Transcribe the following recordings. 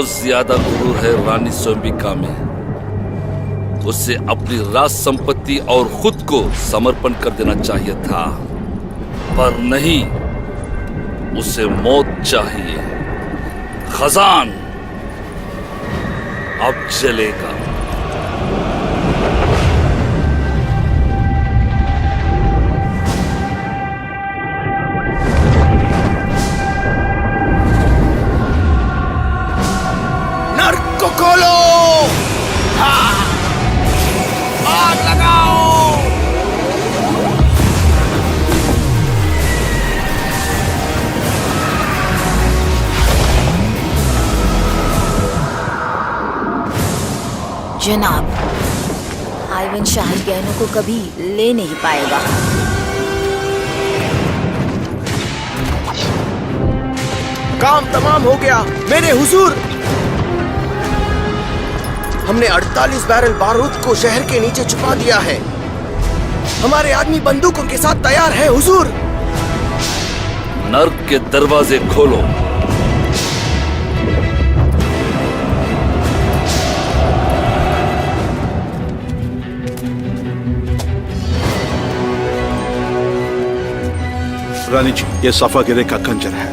बहुत ज्यादा गुरूर है रानी स्वयंबिका में। उसे अपनी राज संपत्ति और खुद को समर्पण कर देना चाहिए था, पर नहीं, उसे मौत चाहिए। खजान अब जलेगा। नर्क को खोलो, आग लगाओ। जनाब, आइवन शाही गहनों को कभी ले नहीं पाएगा। काम तमाम हो गया मेरे हुजूर। हमने 48 बैरल बारूद को शहर के नीचे छुपा दिया है। हमारे आदमी बंदूकों के साथ तैयार है हुजूर। नर्क के दरवाजे खोलो। रानी जी, ये सफा गिरे का खंजर है।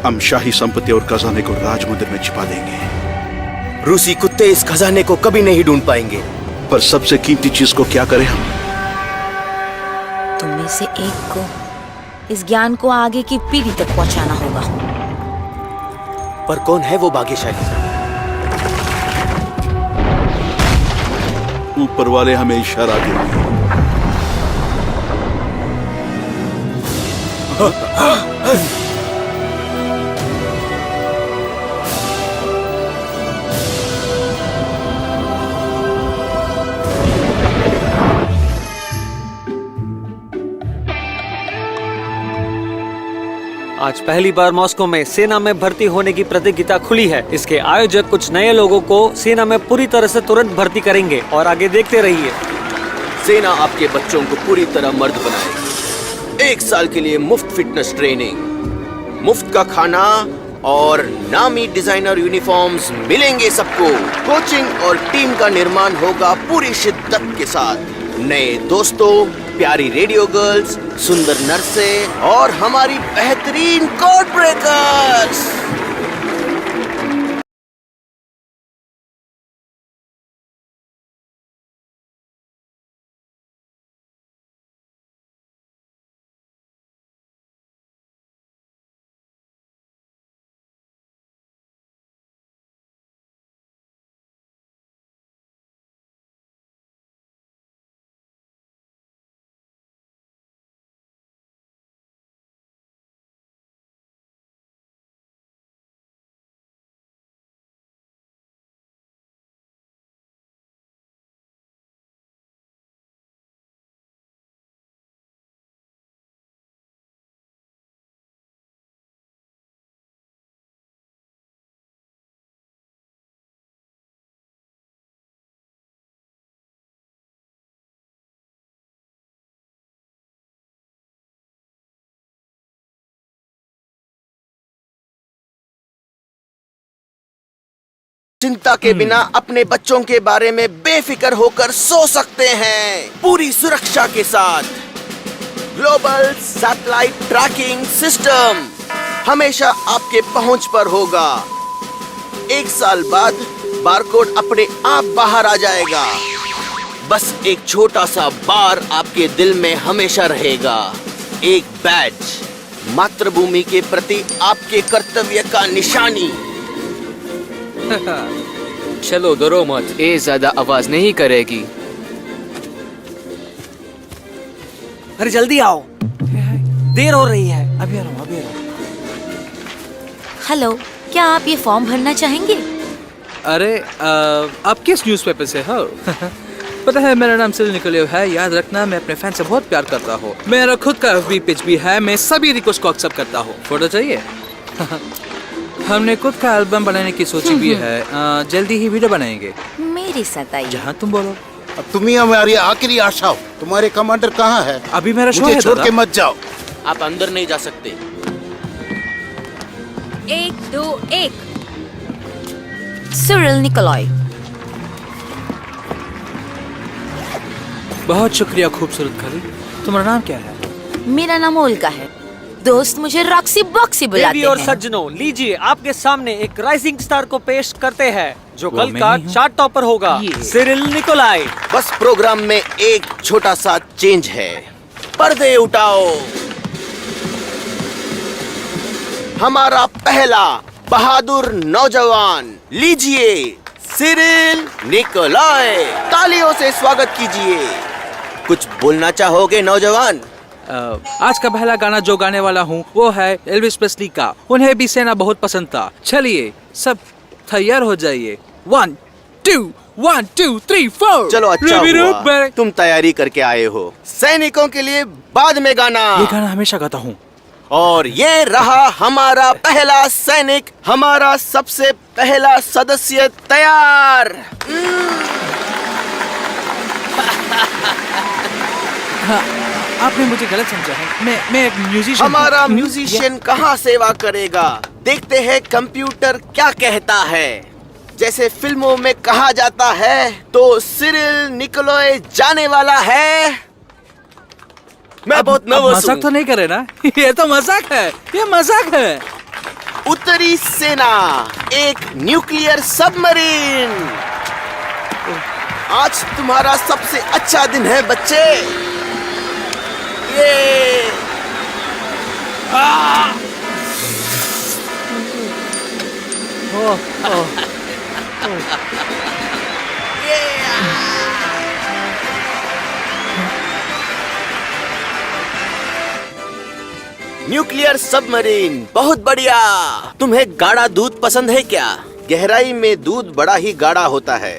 हम शाही संपत्ति और खजाने को राजमंदिर में छिपा देंगे। रूसी कुत्ते इस खजाने को कभी नहीं ढूंढ पाएंगे। पर सबसे कीमती चीज को क्या करें हम? तुम में से एक को इस ज्ञान को आगे की पीढ़ी तक पहुंचाना होगा। पर कौन है वो भाग्यशाली? ऊपर वाले हमें इशारा देंगे। आज पहली बार मॉस्को में सेना में भर्ती होने की प्रतियोगिता खुली है। इसके आयोजक कुछ नए लोगों को सेना में पूरी तरह से तुरंत भर्ती करेंगे और आगे देखते रहिए। सेना आपके बच्चों को पूरी तरह मर्द बनाएगी। 1 साल के लिए मुफ्त फिटनेस ट्रेनिंग, मुफ्त का खाना और नामी डिजाइनर यूनिफॉर्म्स मिलेंगे सबको। कोचिंग और टीम का निर्माण होगा पूरी शिद्दत के साथ। नए दोस्तों, प्यारी रेडियो गर्ल्स, सुंदर नर्सें और हमारी बेहतरीन कोड ब्रेकर्स। चिंता के बिना अपने बच्चों के बारे में बेफिक्र होकर सो सकते हैं, पूरी सुरक्षा के साथ। ग्लोबल सैटेलाइट ट्रैकिंग सिस्टम हमेशा आपके पहुंच पर होगा। 1 साल बाद बारकोड अपने आप बाहर आ जाएगा। बस एक छोटा सा बार आपके दिल में हमेशा रहेगा। एक बैज, मातृभूमि के प्रति आपके कर्तव्य का निशानी। चलो डरो मत, ये ज्यादा आवाज नहीं करेगी। अरे जल्दी आओ, देर हो रही है। अभी आ रहा हूँ। हेलो, क्या आप ये फॉर्म भरना चाहेंगे? अरे आप किस न्यूज़पेपर से हो? पता है मेरा नाम सिल निकोलेव है। याद रखना, मैं अपने फैन से बहुत प्यार करता हूँ। मेरा खुद का FB पेज भी है। मैं सभी रिक्वेस्ट को एक्सेप्ट करता हूँ। फोटो चाहिए? हमने खुद का एल्बम बनाने की सोची भी है। जल्दी ही वीडियो बनाएंगे। मेरे साथ आइए। जहाँ तुम बोलो। अब तुम ही हमारी आखिरी आशा हो। तुम्हारे कमांडर कहाँ है? अभी मेरा शो मुझे है छोड़ के मत जाओ। आप अंदर नहीं जा सकते। 1 2 1। सिरिल निकोलॉय। बहुत शुक्रिया खूबसूरत खली। तुम्हारा नाम क्या है? मेरा नाम ओल्गा है। दोस्त मुझे रॉक्सी बॉक्सी बुलाते देवी और हैं। सज्जनों, लीजिए आपके सामने एक राइजिंग स्टार को पेश करते हैं जो वो कल मैं का ही हूँ। चार्ट टॉपर होगा, सिरिल निकोलॉय। बस प्रोग्राम में एक छोटा सा चेंज है। पर्दे उठाओ। हमारा पहला बहादुर नौजवान, लीजिए सिरिल निकोलॉय। तालियों से स्वागत कीजिए। कुछ बोलना चाहोगे नौजवान? आज का पहला गाना जो गाने वाला हूँ वो है एल्विस प्रेस्ली का। उन्हें भी सेना बहुत पसंद था। चलिए सब तैयार हो जाइए। 1 2 1 2 3 4। चलो अच्छा हुआ तुम तैयारी करके आए हो। सैनिकों के लिए बाद में गाना। ये गाना हमेशा गाता हूँ। और ये रहा हमारा पहला सैनिक, हमारा सबसे पहला सदस्य तैयार। आपने मुझे गलत समझा है। मैं एक म्यूजिशियन। हमारा म्यूजिशियन कहाँ सेवा करेगा? देखते हैं कंप्यूटर क्या कहता है। जैसे फिल्मों में कहा जाता है तो सिरिल निकोलॉय जाने वाला है। मैं बहुत नर्वस हूँ। मजाक तो नहीं करे ना? ये तो मजाक है। ये मजाक है। उत्तरी सेना, एक न्यूक्लियर सबमरीन। आज तुम्हारा सबसे अच्छा दिन है बच्चे। ये न्यूक्लियर सबमरीन, बहुत बढ़िया। तुम्हें गाढ़ा दूध पसंद है क्या? गहराई में दूध बड़ा ही गाढ़ा होता है।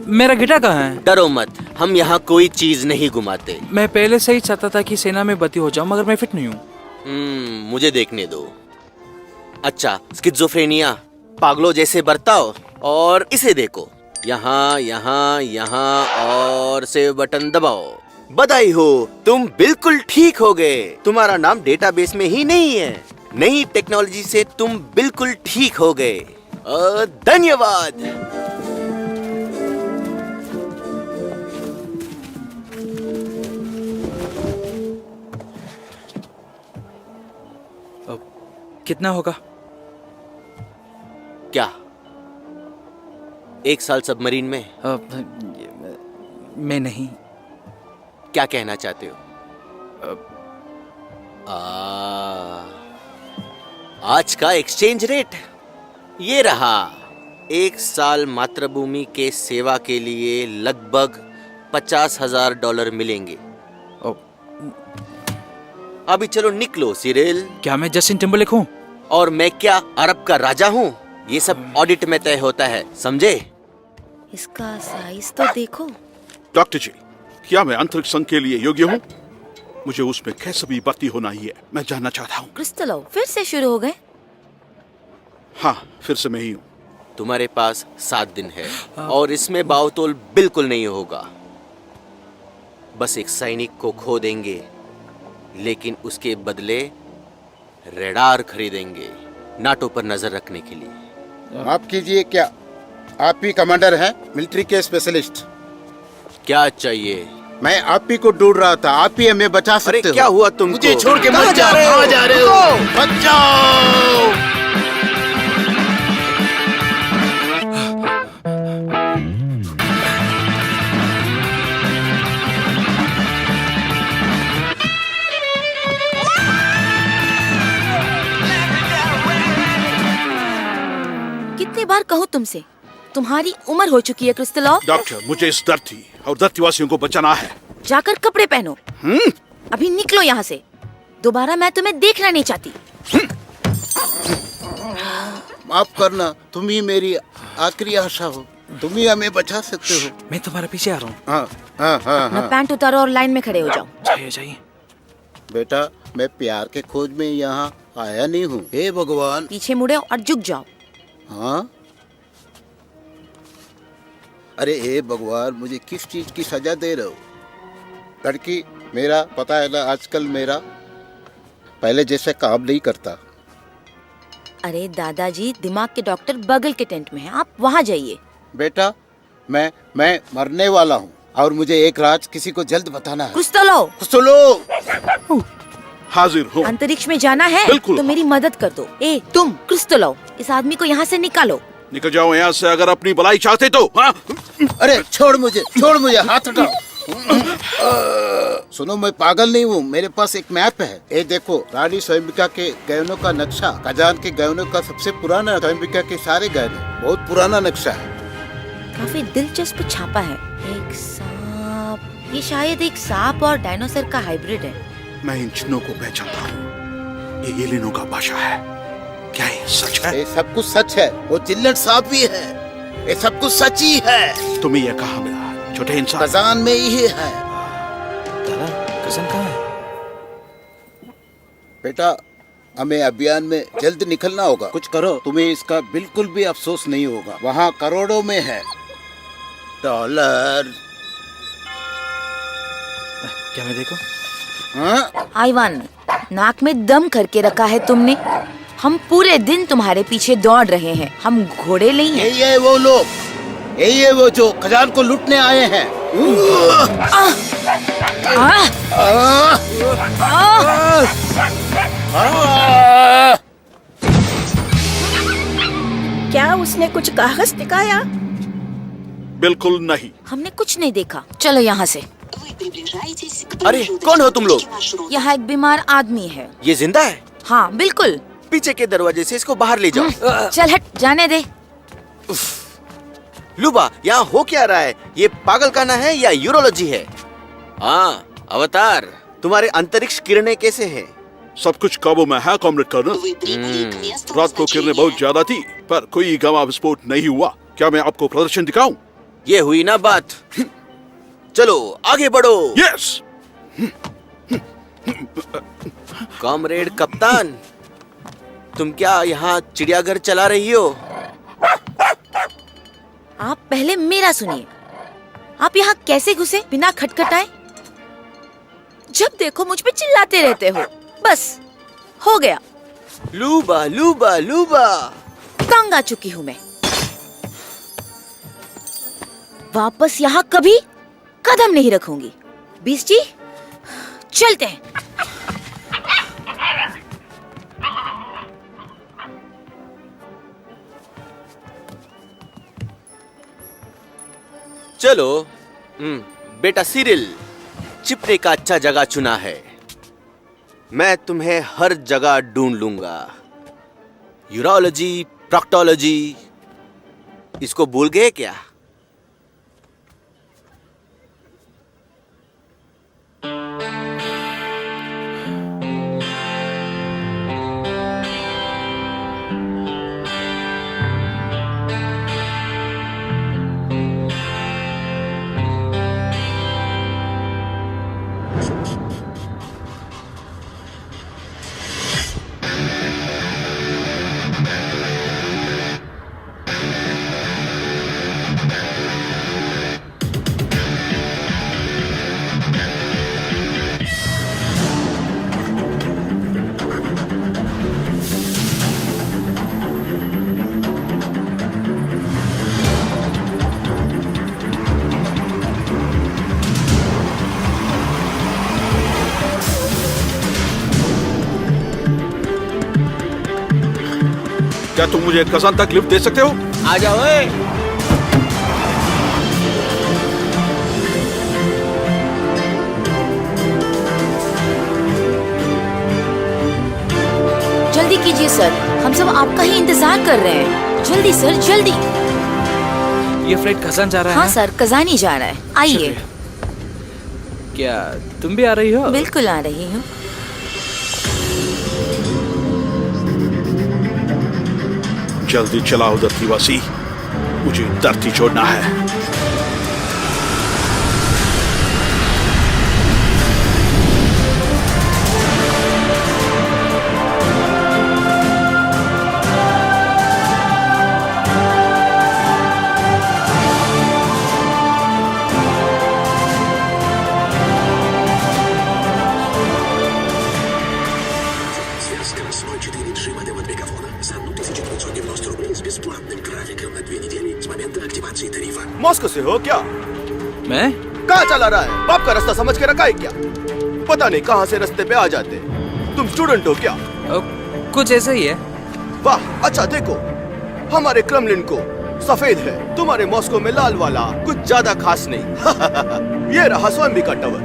मेरा गिटार कहाँ है? डरो मत, हम यहाँ कोई चीज नहीं घुमाते। मैं पहले से ही चाहता था कि सेना में भर्ती हो जाऊं, मगर मैं फिट नहीं हूँ। मुझे देखने दो। अच्छा, स्किज़ोफ्रेनिया, पागलों जैसे बर्ताव। और इसे देखो, यहाँ यहाँ यहाँ और सेव बटन दबाओ। बधाई हो, तुम बिल्कुल ठीक हो गए। तुम्हारा नाम डेटाबेस में ही नहीं है। नई टेक्नोलॉजी से तुम बिल्कुल ठीक हो गए। धन्यवाद। कितना होगा? क्या 1 साल सबमरीन में? मैं नहीं। क्या कहना चाहते हो? आज का एक्सचेंज रेट ये रहा। 1 साल मातृभूमि के सेवा के लिए लगभग $50,000 मिलेंगे। अभी चलो निकलो सिरिल। क्या मैं जस्टिन टिम्बरलेक हूँ? और मैं क्या अरब का राजा हूँ? ये सब ऑडिट में तय होता है, समझे? इसका साइज तो देखो। डॉक्टर जी, क्या मैं अंतरिक्ष संघ के लिए योग्य हूँ? मुझे उसमें कैसे भी भर्ती होना ही है। मैं जानना चाहता हूँ। क्रिस्टलो फिर से शुरू हो गए? हाँ, फिर से मैं ही हूँ। तुम्हारे पास 7 दिन है और इसमें बावतोल बिल्कुल नहीं होगा। बस एक सैनिक को खो देंगे, लेकिन उसके बदले रेडार खरीदेंगे नाटो पर नजर रखने के लिए। माफ कीजिए, क्या आप ही कमांडर हैं? मिलिट्री के स्पेशलिस्ट। क्या चाहिए? मैं आप ही को ढूंढ रहा था। आप ही हमें बचा अरे सकते हो। क्या हुआ तुमको? मुझे छोड़ के कहाँ मत जाओ। कहाँ जा रहे हो? मत जाओ। कितनी बार कहूँ तुमसे, तुम्हारी उम्र हो चुकी है क्रिस्टलो। डॉक्टर, मुझे इस धरती और धरतीवासियों को बचाना है। जाकर कपड़े पहनो। अभी निकलो यहाँ से। दोबारा मैं तुम्हें देखना नहीं चाहती। माफ करना, तुम ही मेरी आखिरी आशा हो। तुम ही हमें बचा सकते हो। मैं तुम्हारे पीछे आ रहा हूँ। हाँ हाँ हाँ अपना हाँ। पैंट उतारो और लाइन में खड़े हो जाओ। जाइए जाइए। बेटा, मैं प्यार के खोज में यहाँ आया नहीं हूँ। हे भगवान। पीछे मुड़े और झुक जाओ। हाँ, अरे हे भगवान, मुझे किस चीज की सजा दे रहे हो? लड़की, मेरा पता है ना, आजकल मेरा पहले जैसे काम नहीं करता। अरे दादाजी, दिमाग के डॉक्टर बगल के टेंट में हैं, आप वहाँ जाइए। बेटा, मैं मरने वाला हूँ और मुझे एक राज किसी को जल्द बताना है। कुछ तो लो। कुछ तो लो। हाजिर हूँ। अंतरिक्ष में जाना है बिल्कुल। तो मेरी मदद कर दो। ए तुम, कुछ तो लो, इस आदमी को यहाँ से निकालो। निकल जाओ यहाँ से अगर अपनी भलाई चाहते तो। हाँ? अरे छोड़ मुझे, हाथ हटाओ। सुनो, मैं पागल नहीं हूँ, मेरे पास एक मैप है। ये देखो, रानी स्वयंबिका के गहनों का नक्शा, खजान के गहनों का सबसे पुराना, स्वयंबिका के सारे गहने, बहुत पुराना नक्शा है। काफी दिलचस्प छापा है। एक सांप, ये शायद एक सांप और डायनासोर का हाइब्रिड है। मैं इन चिन्हों को पहचानता हूँ, ये एलियनों का भाषा है। क्या ये सच है? ये सब कुछ सच है, वो चिल्लट सांप भी है, ये सब कुछ सच ही है। तुम्हें यह कहाँ मिला छोटे इंसान? खजान में ही है। दादा, कज़न कहाँ है? बेटा, हमें अभियान में जल्द निकलना होगा। कुछ करो, तुम्हें इसका बिल्कुल भी अफसोस नहीं होगा। वहाँ करोड़ों में है डॉलर। क्या मैं देखूं? हाँ? आइवान, नाक में दम करके रखा है तुमने। हम पूरे दिन तुम्हारे पीछे दौड़ रहे हैं, हम घोड़े नहीं हैं। यही है वो लोग, यही है वो जो खजान को लूटने आए हैं। क्या उसने कुछ कागज दिखाया? बिल्कुल नहीं। हमने कुछ नहीं देखा, चलो यहाँ से। अरे कौन हो तुम लोग? यहाँ एक बीमार आदमी है। ये जिंदा है? हाँ बिल्कुल। पीछे के दरवाजे से इसको बाहर ले जाओ। चल हट, जाने दे। लुबा, यहाँ हो क्या रहा है? ये पागलखाना है या यूरोलॉजी है? हाँ अवतार, तुम्हारे अंतरिक्ष किरणें कैसे हैं? सब कुछ काबू में है कॉमरेड कर्नल। रात को किरणें बहुत ज्यादा थी पर कोई गमा विस्फोट नहीं हुआ। क्या मैं आपको प्रदर्शन दिखाऊं? ये हुई ना बात। चलो आगे बढ़ो। यस। कॉमरेड कप्तान, तुम क्या यहाँ चिड़ियाघर चला रही हो? आप पहले मेरा सुनिए। आप यहाँ कैसे घुसे बिना खटखटाए? जब देखो मुझ पे चिल्लाते रहते हो। बस हो गया। लूबा लूबा लूबा, तंग आ चुकी हूँ मैं। वापस यहाँ कभी कदम नहीं रखूंगी। बीस जी, चलते हैं। चलो। बेटा सिरिल, छिपने का अच्छा जगह चुना है। मैं तुम्हें हर जगह ढूंढ लूंगा। यूरोलॉजी, प्रॉक्टोलॉजी, इसको भूल गए क्या? क्या तुम मुझे खजान तक लिफ्ट दे सकते हो? आ जाओ। जल्दी कीजिए सर, हम सब आपका ही इंतजार कर रहे हैं। जल्दी सर, जल्दी। ये फ्लाइट खजान जा रहा है हाँ ना? सर, कजानी जा रहा है। आइए। क्या तुम भी आ रही हो? बिल्कुल आ रही हूँ। जल्दी चलाओ धरतीवासी, मुझे धरती छोड़ना है। Związka 104 trzyma temat megafona. Zamknął Moscow से हो क्या? मैं कहाँ चला रहा है? बाप का रास्ता समझ के रखा है क्या? पता नहीं कहाँ से रास्ते पे आ जाते। तुम स्टूडेंट हो क्या? कुछ ऐसा ही है। वाह, अच्छा देखो, हमारे क्रेमलिन को सफेद है, तुम्हारे मॉस्को में लाल वाला कुछ ज्यादा खास नहीं। ये रहा स्वामिका टावर।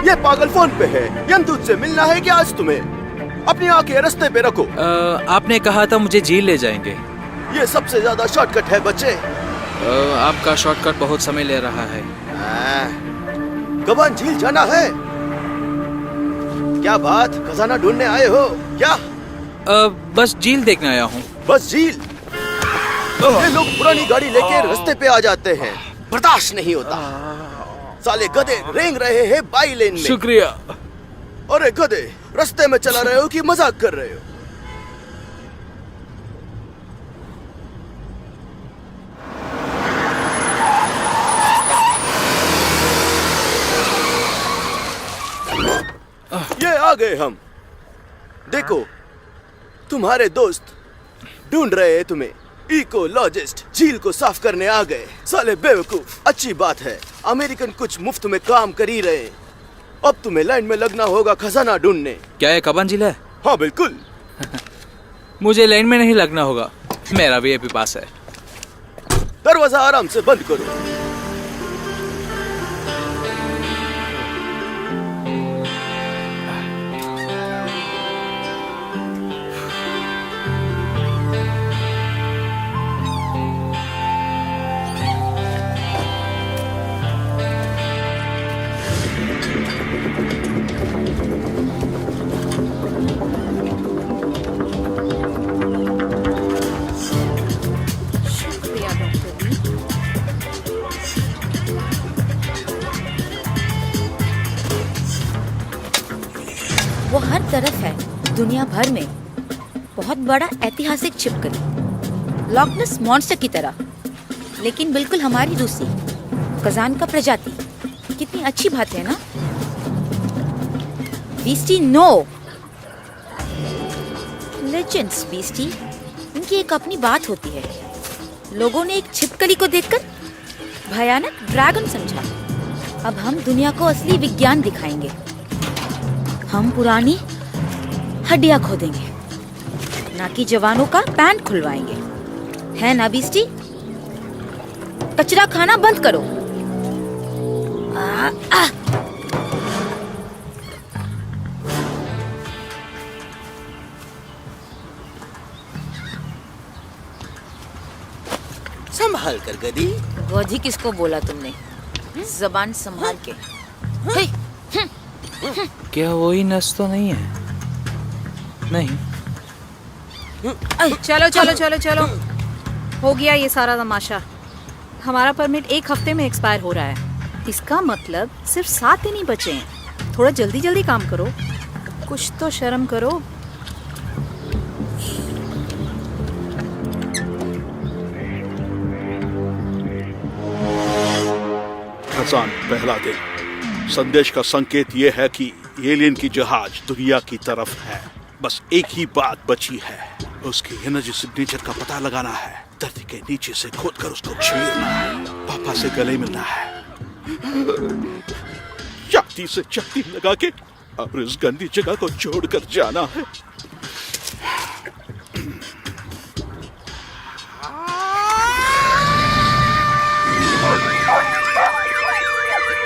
ये पागल फोन पे है। यमदूत से मिलना है क्या आज तुम्हें? अपनी आंखें रास्ते पे रखो। आपने कहा था मुझे झील ले जाएंगे। ये सबसे ज्यादा शॉर्टकट है बच्चे। आपका शॉर्टकट बहुत समय ले रहा है। गबन झील जाना है। क्या बात, खजाना ढूंढने आए हो क्या? बस झील देखने आया हूँ। बस झील? ये लोग पुरानी गाड़ी लेके रास्ते पे आ जाते हैं, बर्दाश्त नहीं होता। साले गधे रेंग रहे हैं बाई लेन में। शुक्रिया। अरे गधे, रास्ते में चला रहे हो कि मजाक कर रहे हो? ये आ गए हम। देखो, तुम्हारे दोस्त ढूंढ रहे हैं तुम्हें। इकोलॉजिस्ट झील को साफ करने आ गए। साले बेवकूफ। अच्छी बात है, अमेरिकन कुछ मुफ्त में काम कर ही रहे। अब तुम्हें लाइन में लगना होगा खजाना ढूंढने। क्या ये कबन झील है? हाँ बिल्कुल। मुझे लाइन में नहीं लगना होगा, मेरा वीआईपी पास है। दरवाजा आराम से बंद करो। वो हर तरफ है, दुनिया भर में। बहुत बड़ा ऐतिहासिक छिपकली, लॉकनेस मॉन्स्टर की तरह, लेकिन बिल्कुल हमारी दूसरी कजान का प्रजाति। कितनी अच्छी बात है ना? Beastie no, legends beastie. इनकी एक अपनी बात होती है। लोगों ने एक छिपकली को देखकर भयानक ड्रैगन समझा। अब हम दुनिया को असली विज्ञान दिखाएंगे। हम पुरानी हड्डियां खोदेंगे, ना कि जवानों का पैंट खुलवाएंगे। है ना बीस्टी? कचरा खाना बंद करो। संभाल कर गधी। गधी किसको बोला तुमने? जबान संभाल के। हे, क्या वही नस तो नहीं है? नहीं। चलो चलो चलो चलो, हो गया ये सारा तमाशा। हमारा परमिट 1 हफ्ते में एक्सपायर हो रहा है। इसका मतलब सिर्फ 7 दिन ही बचे हैं। थोड़ा जल्दी जल्दी काम करो, कुछ तो शर्म करो। खजान पहला दिन। संदेश का संकेत ये है कि एलियन की जहाज दुनिया की तरफ है। बस एक ही बात बची है, उसकी एनर्जी सिग्नेचर का पता लगाना है। धरती के नीचे से खोद कर उसको छीनना है। पापा से गले मिलना है, छाती से छाती लगा के और इस गंदी जगह को छोड़कर जाना है।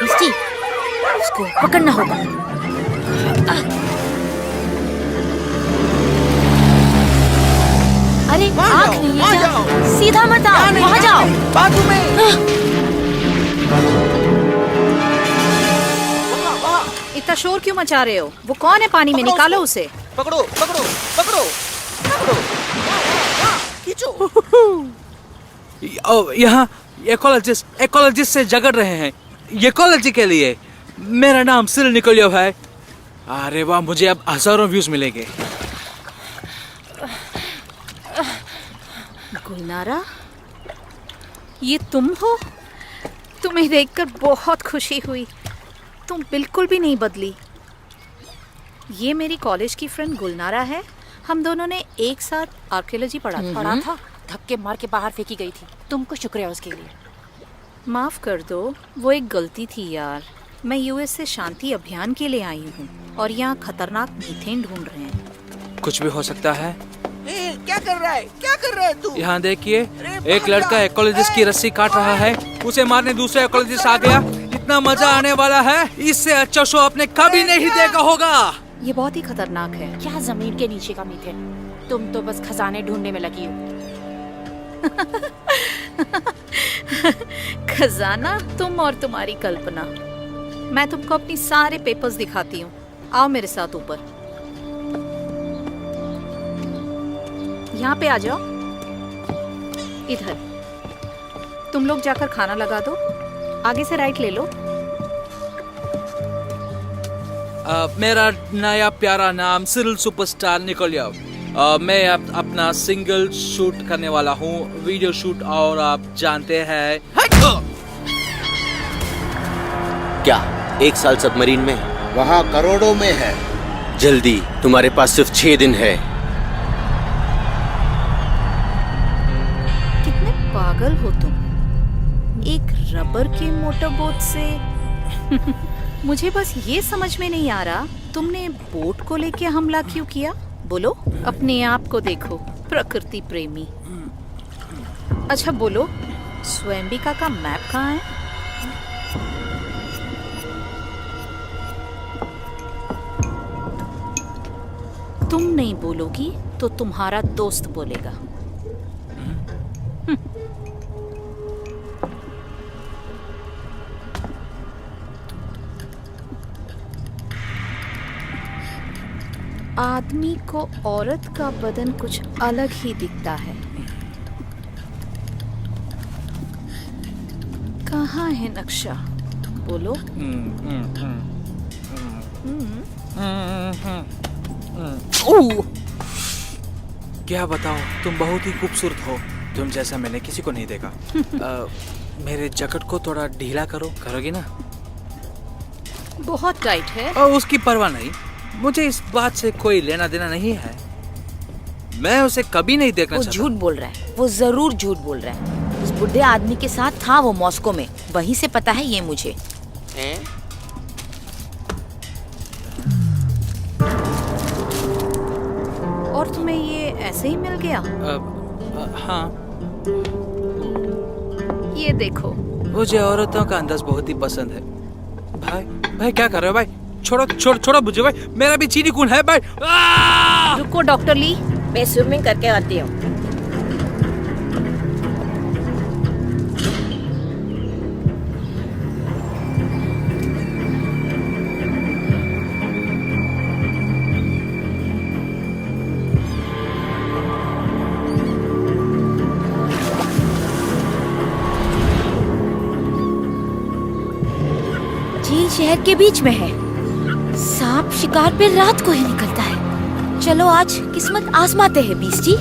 बीस्टी, उसको पकड़ना होगा। अरे आँख नहीं है क्या? सीधा मत आओ, वहाँ जाओ। बाजू में। इतना शोर क्यों मचा रहे हो? वो कौन है पानी में? निकालो उसे। पकड़ो पकड़ो पकड़ो पकड़ो, खींचो। यहाँ इकोलॉजिस्ट से झगड़ रहे हैं। इकोलॉजी के लिए। मेरा नाम सिल निकोलियोव है। अरे वाह, मुझे अब हजारों व्यूज मिलेंगे। गुलनारा, ये तुम हो? तुम्हें देखकर बहुत खुशी हुई। तुम बिल्कुल भी नहीं बदली। ये मेरी कॉलेज की फ्रेंड गुलनारा है। हम दोनों ने एक साथ आर्कियोलॉजी पढ़ा था। धक्के मार के बाहर फेंकी गई थी। तुमको शुक्र है उसके लिए। माफ कर दो, वो एक गलती थी यार। मैं यूएस से शांति अभियान के लिए आई हूँ और यहाँ खतरनाक मीथेन ढूंढ रहे हैं। कुछ भी हो सकता है। क्या कर रहा है, क्या कर रहा है तू? यहाँ देखिए, एक लड़का इकोलॉजिस्ट की रस्सी काट रहा है, उसे मारने दूसरा इकोलॉजिस्ट आ गया। इतना मजा आने वाला है, इससे अच्छा शो आपने कभी नहीं देखा होगा। ये बहुत ही खतरनाक है। क्या जमीन के नीचे का मीथेन? तुम तो बस खजाने ढूंढने में लगी हो। खजाना तुम और तुम्हारी कल्पना। मैं तुमको अपनी सारे पेपर्स दिखाती हूँ। आओ मेरे साथ ऊपर। यहाँ पे आ जाओ। इधर। तुम लोग जाकर खाना लगा दो। आगे से राइट ले लो। मेरा नया प्यारा नाम सिरिल सुपरस्टार निकोलियोव। मैं अपना सिंगल शूट करने वाला हूँ, वीडियो शूट, और आप जानते हैं। क्या 1 साल सबमरीन में? वहाँ करोड़ों में है। जल्दी, तुम्हारे पास सिर्फ 6 दिन है। कितने पागल हो तुम। एक रबर के मोटरबोट से मुझे बस ये समझ में नहीं आ रहा, तुमने बोट को लेके हमला क्यों किया? बोलो, अपने आप को देखो, प्रकृति प्रेमी। अच्छा बोलो, स्वयंबिका का मैप कहाँ है? तुम नहीं बोलोगी तो तुम्हारा दोस्त बोलेगा। आदमी को औरत का बदन कुछ अलग ही दिखता है। कहाँ है नक्शा? बोलो। क्या बताओ, तुम बहुत ही खूबसूरत हो। तुम जैसा मैंने किसी को नहीं देखा। मेरे जैकेट को थोड़ा ढीला करो, करोगी ना? बहुत टाइट है। उसकी परवाह नहीं, मुझे इस बात से कोई लेना देना नहीं है। मैं उसे कभी नहीं देखना चाहता। वो झूठ बोल रहा है, वो जरूर झूठ बोल रहा है। उस बुढ़े आदमी के साथ था वो मॉस्को में, वहीं से पता है ये मुझे। और तुम्हें ये ऐसे ही मिल गया? हाँ। ये देखो। मुझे औरतों का अंदाज बहुत ही पसंद है। भाई, भाई क्या कर रहे हो भाई? छोड़ो छोड़ो छोड़ो मुझे भाई, मेरा भी चीनी खून है भाई। रुको डॉक्टर ली, मैं स्विमिंग करके आती हूँ। झील शहर के बीच में है। सांप शिकार पे रात को ही निकलता है। चलो आज किस्मत आजमाते हैं बीस्टी।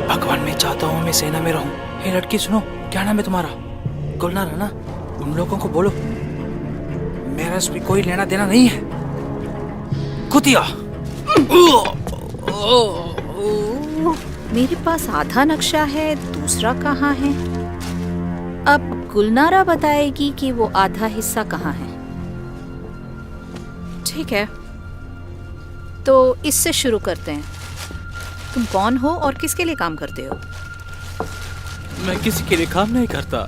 भगवान, मैं चाहता हूँ मैं सेना में रहूं। हे लड़की सुनो, क्या नाम है तुम्हारा? गुलनार है ना? उन लोगों को बोलो मेरा इसमें कोई लेना देना नहीं है। कुतिया। मेरे पास आधा नक्शा है, दूसरा कहाँ है? अब गुलनारा बताएगी कि वो आधा हिस्सा कहाँ है। ठीक है, तो इससे शुरू करते हैं। तुम कौन हो और किसके लिए काम करते हो? मैं किसी के लिए काम नहीं करता,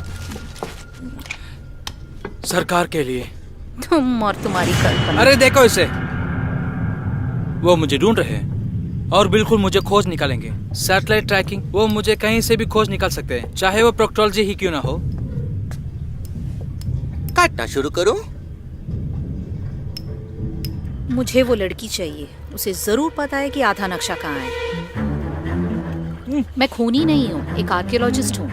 सरकार के लिए। तुम और तुम्हारी कल्पना। अरे देखो इसे, वो मुझे ढूंढ रहे हैं और बिल्कुल मुझे खोज निकालेंगे। सैटेलाइट ट्रैकिंग, वो मुझे कहीं से भी खोज निकाल सकते हैं, चाहे वो प्रोक्टोलॉजी ही क्यों ना हो। काटना शुरू करूं? मुझे वो लड़की चाहिए, उसे जरूर पता है कि आधा नक्शा कहाँ है। मैं खूनी नहीं हूँ, एक आर्कियोलॉजिस्ट हूँ।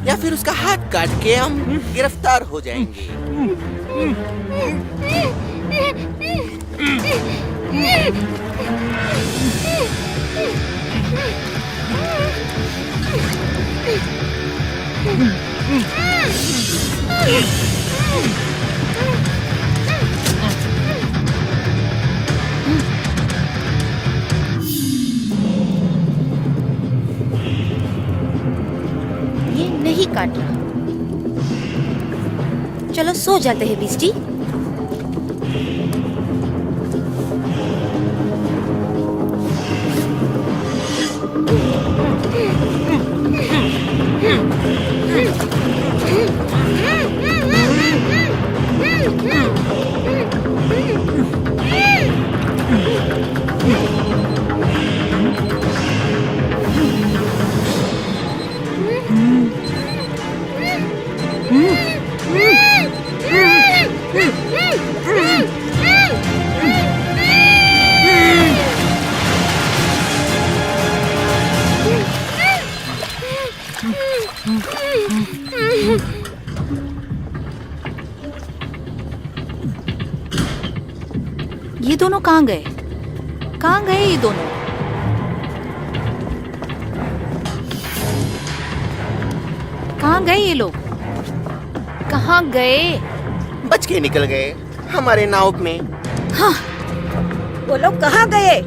या फिर उसका हाथ काट के हम गिरफ्तार हो जाएंगे। ये नहीं काट रहा। चलो सो जाते हैं बीस्टी। ये दोनों कहाँ गए? कहाँ गए ये दोनों? कहाँ गए ये लोग? कहाँ गए? बच के निकल गए हमारे नाव में। वो लोग कहाँ गए?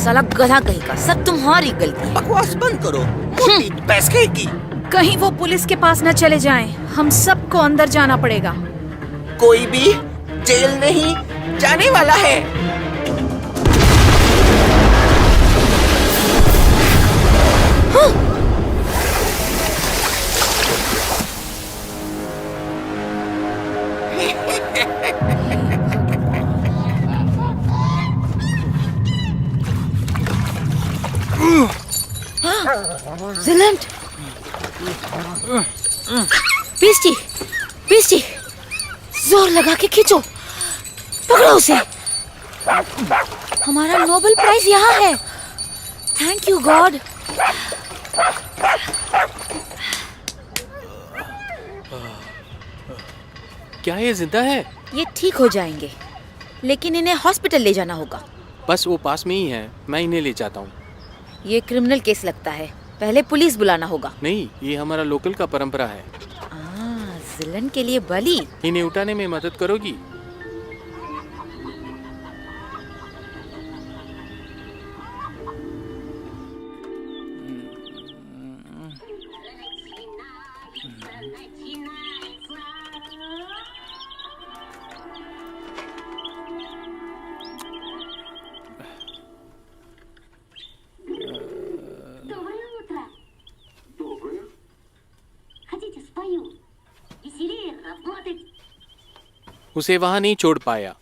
साला गधा कहीं का, सब तुम्हारी गलती है। बकवास बंद करो, मोटी भैंस की। कहीं वो पुलिस के पास न चले जाएं। हम सबको अंदर जाना पड़ेगा। कोई भी जेल नहीं जाने वाला है। जिलेंट, बीस्टी, बीस्टी, जोर लगा के खींचो, पकड़ो उसे। हमारा नोबेल प्राइज यहाँ है। Thank you God. क्या ये जिंदा है? ये ठीक हो जाएंगे, लेकिन इन्हें हॉस्पिटल ले जाना होगा। बस वो पास में ही है, मैं इन्हें ले जाता हूँ। ये क्रिमिनल केस लगता है, पहले पुलिस बुलाना होगा। नहीं, ये हमारा लोकल का परंपरा है। जिलन के लिए बलि। इन्हें उठाने में मदद करोगी? उसे वहां नहीं छोड़ पाया,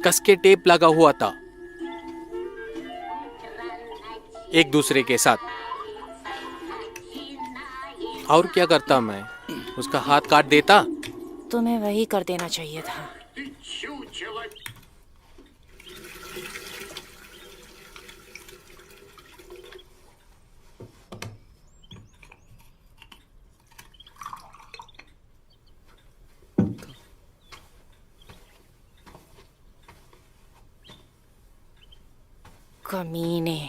कस के टेप लगा हुआ था एक दूसरे के साथ। और क्या करता मैं? उसका हाथ काट देता। तुम्हें वही कर देना चाहिए था। कमीने।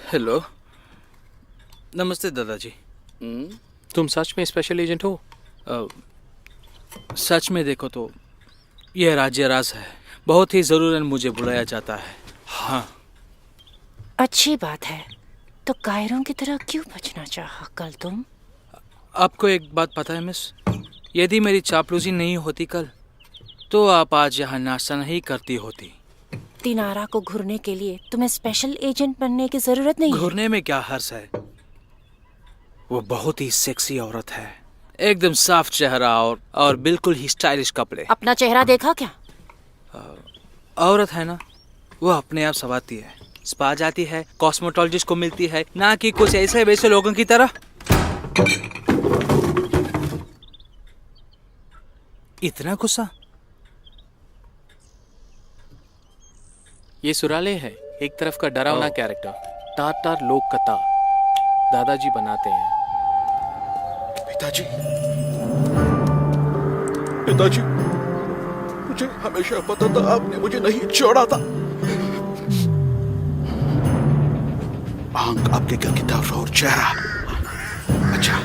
हेलो, नमस्ते दादाजी। तुम सच में स्पेशल एजेंट हो? सच में देखो तो यह राज्य राज है, बहुत ही ज़रूरन मुझे बुलाया जाता है। हाँ, अच्छी बात है। तो कायरों की तरह क्यों बचना चाहा कल तुम? आपको एक बात पता है मिस, यदि मेरी चापलूसी नहीं होती कल, तो आप आज यहाँ नाश्ता नहीं करती होती। दिनारा को घुरने के लिए तुम्हें स्पेशल एजेंट बनने की जरूरत नहीं है। घूरने में क्या हर्ष है? वो बहुत ही सेक्सी औरत है, एकदम साफ चेहरा और बिल्कुल ही स्टाइलिश कपड़े। अपना चेहरा देखा क्या? औरत है ना, वो अपने आप संवारती है, स्पा जाती है, कॉस्मेटोलॉजिस्ट को मिलती है, ना कि कुछ ऐसे वैसे लोगों की तरह। इतना गुस्सा? ये सुराले है, एक तरफ का डरावना कैरेक्टर, तार लोक कथा दादाजी बनाते हैं। पिताजी, पिताजी, मुझे हमेशा पता था आपने मुझे नहीं छोड़ा था। आंख आपके घर की तरफ और चेहरा, अच्छा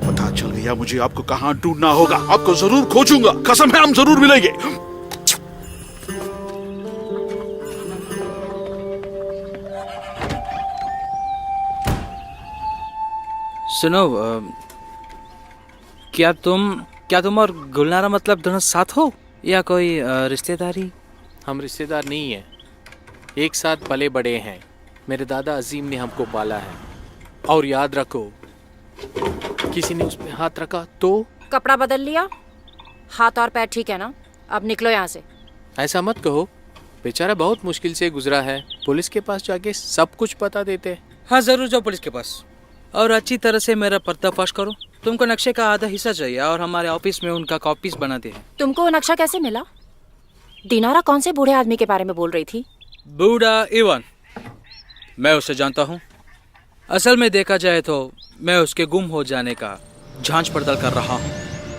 पता चल गया मुझे आपको कहां ढूंढना होगा। आपको जरूर खोजूंगा, कसम है हम जरूर मिलेंगे। सुनो, क्या तुम और गुलनारा मतलब दोनों साथ हो या कोई रिश्तेदारी? हम रिश्तेदार नहीं हैं, एक साथ पले बड़े हैं। मेरे दादा अजीम ने हमको पाला है। और याद रखो, किसी ने उस पे हाथ रखा तो कपड़ा बदल लिया, हाथ और पैर ठीक है ना? अब निकलो यहाँ से। ऐसा मत कहो, बेचारा बहुत मुश्किल से गुजरा है। पुलिस के पास जाके सब कुछ बता देते। हाँ जरूर जाओ पुलिस के पास और अच्छी तरह से मेरा पर्दाफाश करो। तुमको नक्शे का आधा हिस्सा चाहिए और हमारे ऑफिस में उनका कॉपीज बनाते हैं। तुमको वो नक्शा कैसे मिला? दिनारा कौन से बूढ़े आदमी के बारे में बोल रही थी? बूढ़ा इवन, मैं उसे जानता हूँ। असल में देखा जाए तो मैं उसके गुम हो जाने का जांच पड़ताल कर रहा हूँ।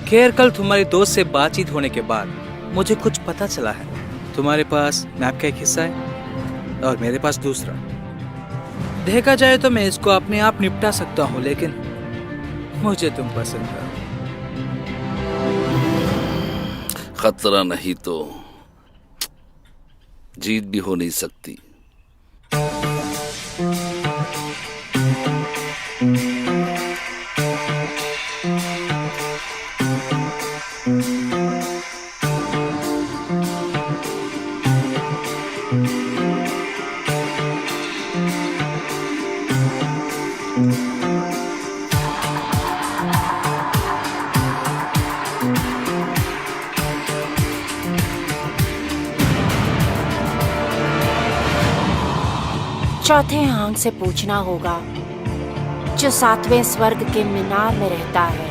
खैर, कल तुम्हारे दोस्त से बातचीत होने के बाद मुझे कुछ पता चला है। तुम्हारे पास मैप का एक हिस्सा है और मेरे पास दूसरा। देखा जाए तो मैं इसको अपने आप निपटा सकता हूँ, लेकिन मुझे तुम पसंद हो। खतरा नहीं तो जीत भी हो नहीं सकती। चौथे आंख से पूछना होगा, जो 7वें स्वर्ग के मीनार में रहता है,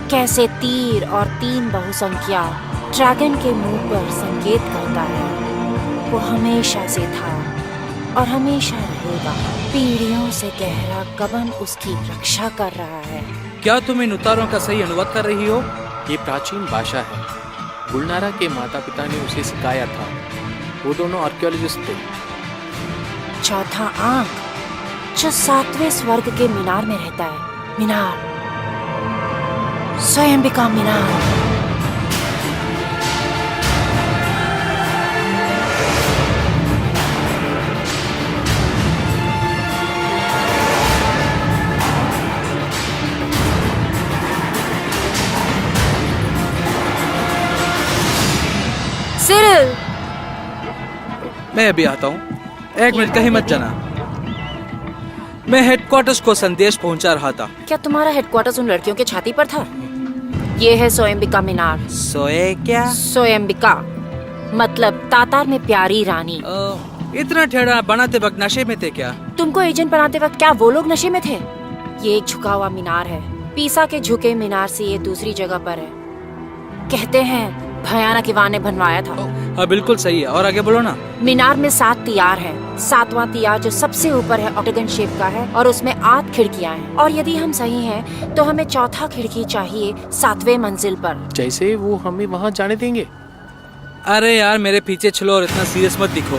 कैसे तीर और 3 बहुसंख्या ड्रैगन के मुंह पर संकेत करता है। वो हमेशा से था और हमेशा रहेगा। पीढ़ियों से गहरा गबन उसकी रक्षा कर रहा है। क्या तुम इन उतारों का सही अनुवाद कर रही हो? ये प्राचीन भाषा है। गुलनारा के माता पिता ने उसे सिखाया था। वो दोनों आर्कियोलॉजिस्ट थे। चौथा आंख जो 7वें स्वर्ग के मीनार में रहता है। मीनार, स्वयंबिका मीनार। सिरिल, मैं अभी आता हूँ, 1 मिनट कहीं मत जाना। मैं हेडक्वार्टर्स को संदेश पहुंचा रहा था। क्या तुम्हारा हेडक्वार्टर्स उन लड़कियों के छाती पर था? ये है स्वयंबिका मीनार। सोए क्या? स्वयंबिका मतलब तातार में प्यारी रानी। इतना टेढ़ा बनाते वक्त नशे में थे क्या? तुमको एजेंट बनाते वक्त क्या वो लोग नशे में थे? ये एक झुका हुआ मीनार है। पीसा के झुके मीनार से ये दूसरी जगह पर है। कहते हैं भयानक इवान ने बनवाया था। हाँ बिल्कुल सही है, और आगे बोलो ना। मीनार में 7 तियार है। 7वां तियार जो सबसे ऊपर है ऑक्टागन शेप का है और उसमें 8 खिड़कियां हैं। और यदि हम सही हैं तो हमें चौथा खिड़की चाहिए 7वें मंजिल पर। जैसे वो हमें वहाँ जाने देंगे? अरे यार मेरे पीछे चलो और इतना सीरियस मत दिखो।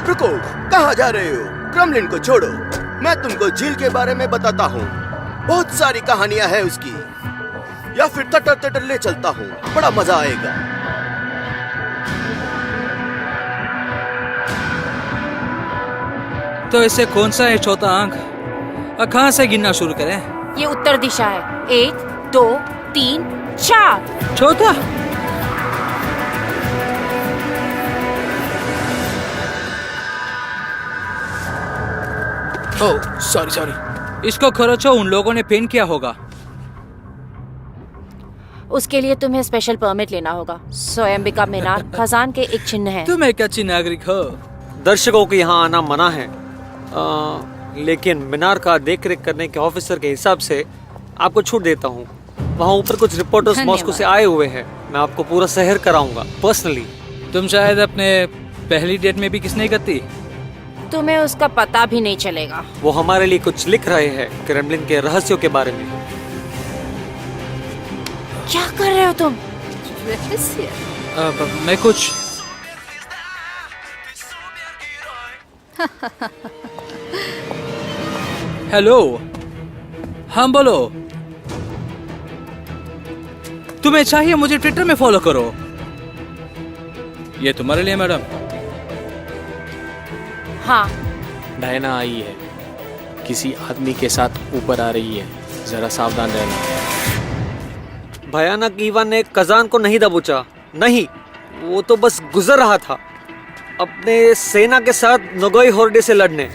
रुको, कहाँ जा रहे हो? क्रमलिन को छोड़ो, मैं तुमको झील के बारे में बताता हूँ। बहुत सारी कहानियां हैं उसकी। या फिर तटर तटर ले चलता हूँ, बड़ा मजा आएगा। तो इसे कौन सा है चौथा अंक? कहाँ से गिनना शुरू करें? ये उत्तर दिशा है। 1 2 3 4। चौथा? Oh sorry sorry. इसको खरोचो, उन लोगों ने पेन किया होगा। उसके लिए तुम्हें स्पेशल परमिट लेना होगा। स्वयंबिका मीनार खजान के एक चिन्ह है। तुम एक अच्छी नागरिक हो। दर्शकों को यहाँ आना मना है, लेकिन मीनार का देखरेख करने के ऑफिसर के हिसाब से आपको छूट देता हूँ। वहाँ ऊपर कुछ रिपोर्टर्स मॉस्को से आए हुए हैं। मैं आपको पूरा शहर कराऊंगा पर्सनली। तुम शायद अपने पहली डेट में भी किस नहीं करती। तुम्हें उसका पता भी नहीं चलेगा। वो हमारे लिए कुछ लिख रहे हैं क्रेमलिन के रहस्यों के बारे में। क्या कर रहे हो तुम? मैं कुछ हेलो, हाँ बोलो। तुम्हें चाहिए मुझे ट्विटर में फॉलो करो। ये तुम्हारे लिए मैडम। हाँ। डायना आई है, किसी आदमी के साथ ऊपर आ रही है, जरा सावधान रहना। भयानक इवान ने कजान को नहीं दबोचा। नहीं, वो तो बस गुजर रहा था अपने सेना के साथ नगोई होर्डे से लड़ने।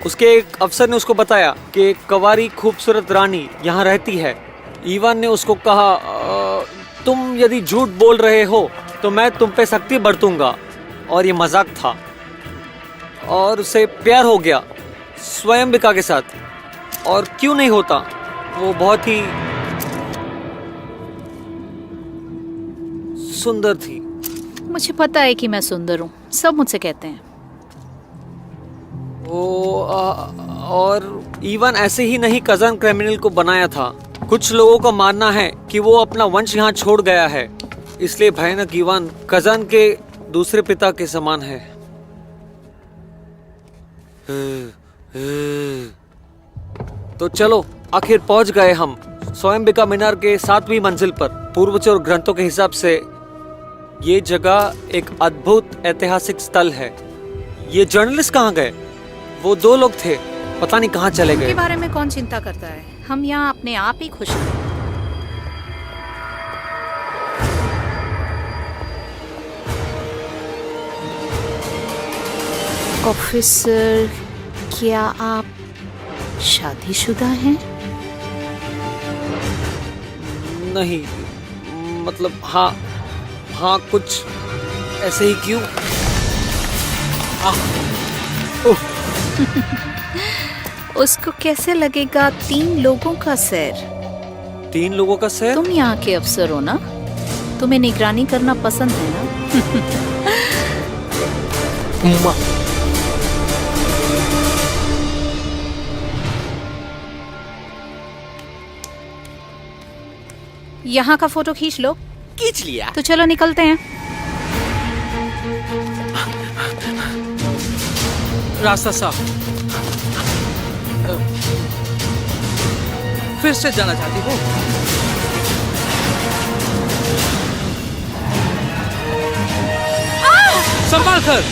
उसके एक अफसर ने उसको बताया कि कवारी खूबसूरत रानी यहाँ रहती है। इवान ने उसको कहा, तुम यदि झूठ बोल रहे हो तो मैं तुम पे सख्ती बरतूंगा। और ये मजाक था और उसे प्यार हो गया स्वयंबिका के साथ। और क्यों नहीं होता, वो बहुत ही सुंदर थी। मुझे पता है कि मैं सुंदर हूँ, सब मुझसे कहते हैं। और इवन ऐसे ही नहीं कजन क्रिमिनल को बनाया था। कुछ लोगों का मानना है कि वो अपना वंश यहाँ छोड़ गया है, इसलिए भयानक इवान कजन के दूसरे पिता के समान है। तो चलो, आखिर पहुंच गए हम स्वयंबिका मीनार के 7वीं मंजिल पर। पूर्वज और ग्रंथों के हिसाब से ये जगह एक अद्भुत ऐतिहासिक स्थल है। ये जर्नलिस्ट कहाँ गए? वो 2 लोग थे, पता नहीं कहाँ चले गए। उनके बारे में कौन चिंता करता है? हम यहाँ अपने आप ही खुश हैं। ऑफिसर, क्या आप शादीशुदा हैं? नहीं, मतलब हाँ कुछ ऐसे ही। क्यों? उसको कैसे लगेगा 3 लोगों का सैर? 3 लोगों का सैर? तुम यहाँ के अफसर हो ना, तुम्हें निगरानी करना पसंद है ना? यहाँ का फोटो खींच लो। खींच लिया। तो चलो निकलते हैं। रास्ता साफ। फिर से जाना चाहती हो? संभाल कर।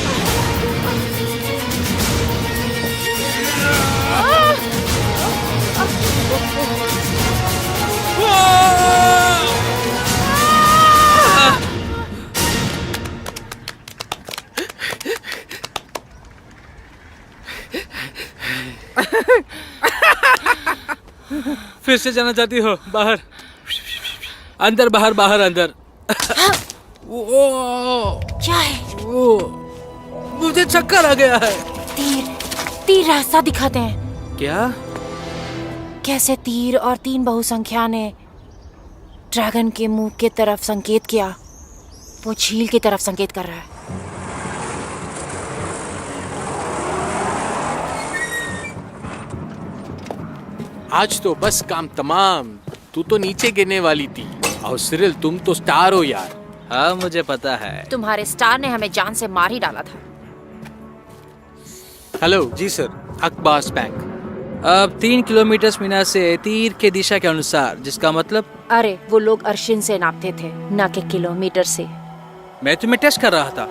फिर से जाना चाहती हो? बाहर अंदर, बाहर बाहर अंदर। क्या है? मुझे चक्कर आ गया है। तीर रास्ता दिखाते हैं। क्या? कैसे तीर और 3 बहुसंख्या ने ड्रैगन के मुंह की तरफ संकेत किया। वो झील की तरफ संकेत कर रहा है। आज तो बस काम तमाम। तू तो नीचे गिरने वाली थी। और सिरिल, तुम तो स्टार हो यार। हाँ मुझे पता है। तुम्हारे स्टार ने हमें जान से मार ही डाला था। हेलो जी सर। अकबास बैंक। अब 3 किलोमीटर मीनार से तीर के दिशा के अनुसार, जिसका मतलब? अरे वो लोग अर्शिन से नापते थे, न कि किलोमीटर से। मैं तुम्हें टेस्ट कर रहा था।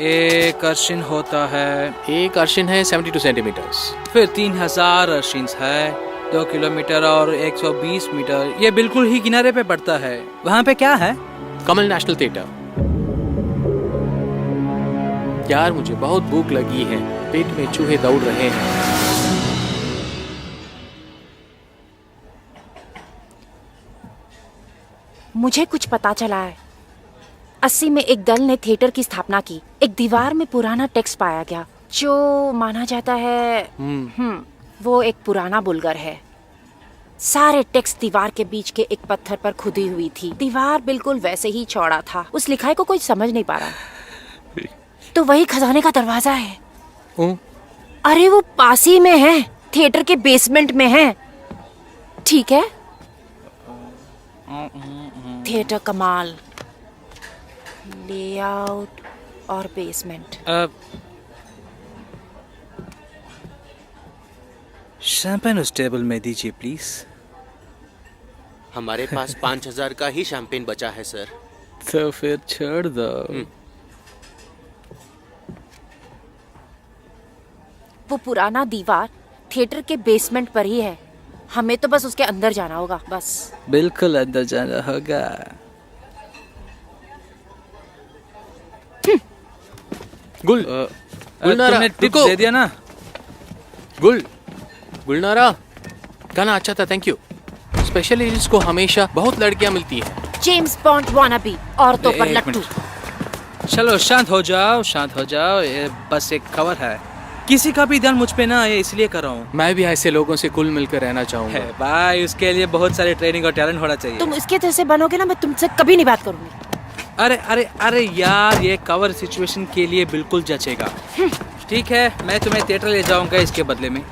एक अर्शिन होता है, एक अर्शिन है 72 सेंटीमीटर्स। फिर 3000 अर्शिन्स है, 2 किलोमीटर और 120 मीटर। ये बिल्कुल ही किनारे पे पड़ता है। वहाँ पे क्या है? कमल नेशनल थिएटर। यार मुझे बहुत भूख लगी है, पेट में चूहे दौड़ रहे हैं। मुझे कुछ पता चला है। 80 में एक दल ने थिएटर की स्थापना की। एक दीवार में पुराना टेक्स्ट पाया गया जो माना जाता है वो एक पुराना बुलगर है। सारे टेक्स्ट दीवार के बीच के एक पत्थर पर खुदी हुई थी। दीवार बिल्कुल वैसे ही चौड़ा था। उस लिखाई को कोई समझ नहीं पा रहा। तो वही खजाने का दरवाजा है। अरे वो पास ही में है, थिएटर के बेसमेंट में है। ठीक है, थिएटर कमाल, लेआउट और बेसमेंट। शैंपेन उस टेबल में दीजिए प्लीज। हमारे पास 5000 का ही शैंपेन बचा है सर। तो फिर छोड़ दो। वो पुराना दीवार थिएटर के बेसमेंट पर ही है। हमें तो बस उसके अंदर जाना होगा, बस। बिल्कुल अंदर जाना होगा। गुलनारा, तुमने टिप्स रुको। दे दिया ना? गुलनारा, गाना अच्छा था, थैंक यू। स्पेशल एजेंट्स को हमेशा बहुत लड़कियां मिलती हैं। जेम्स बॉन्ड वानाबी, औरतों पर एक लट्टू। चलो शांत हो जाओ, शांत हो जाओ। ये बस एक खबर है। किसी का भी ध्यान मुझ पे ना आए इसलिए कर रहा हूँ। मैं भी ऐसे लोगों से कुल मिलकर रहना चाहूंगा। भाई उसके लिए बहुत सारे ट्रेनिंग और टैलेंट होना चाहिए। तुम इसके जैसे बनोगे ना, मैं तुमसे कभी नहीं बात करूंगी। अरे अरे अरे यार, ये कवर सिचुएशन के लिए बिल्कुल जचेगा। ठीक है, मैं तुम्हें थिएटर ले जाऊंगा इसके बदले में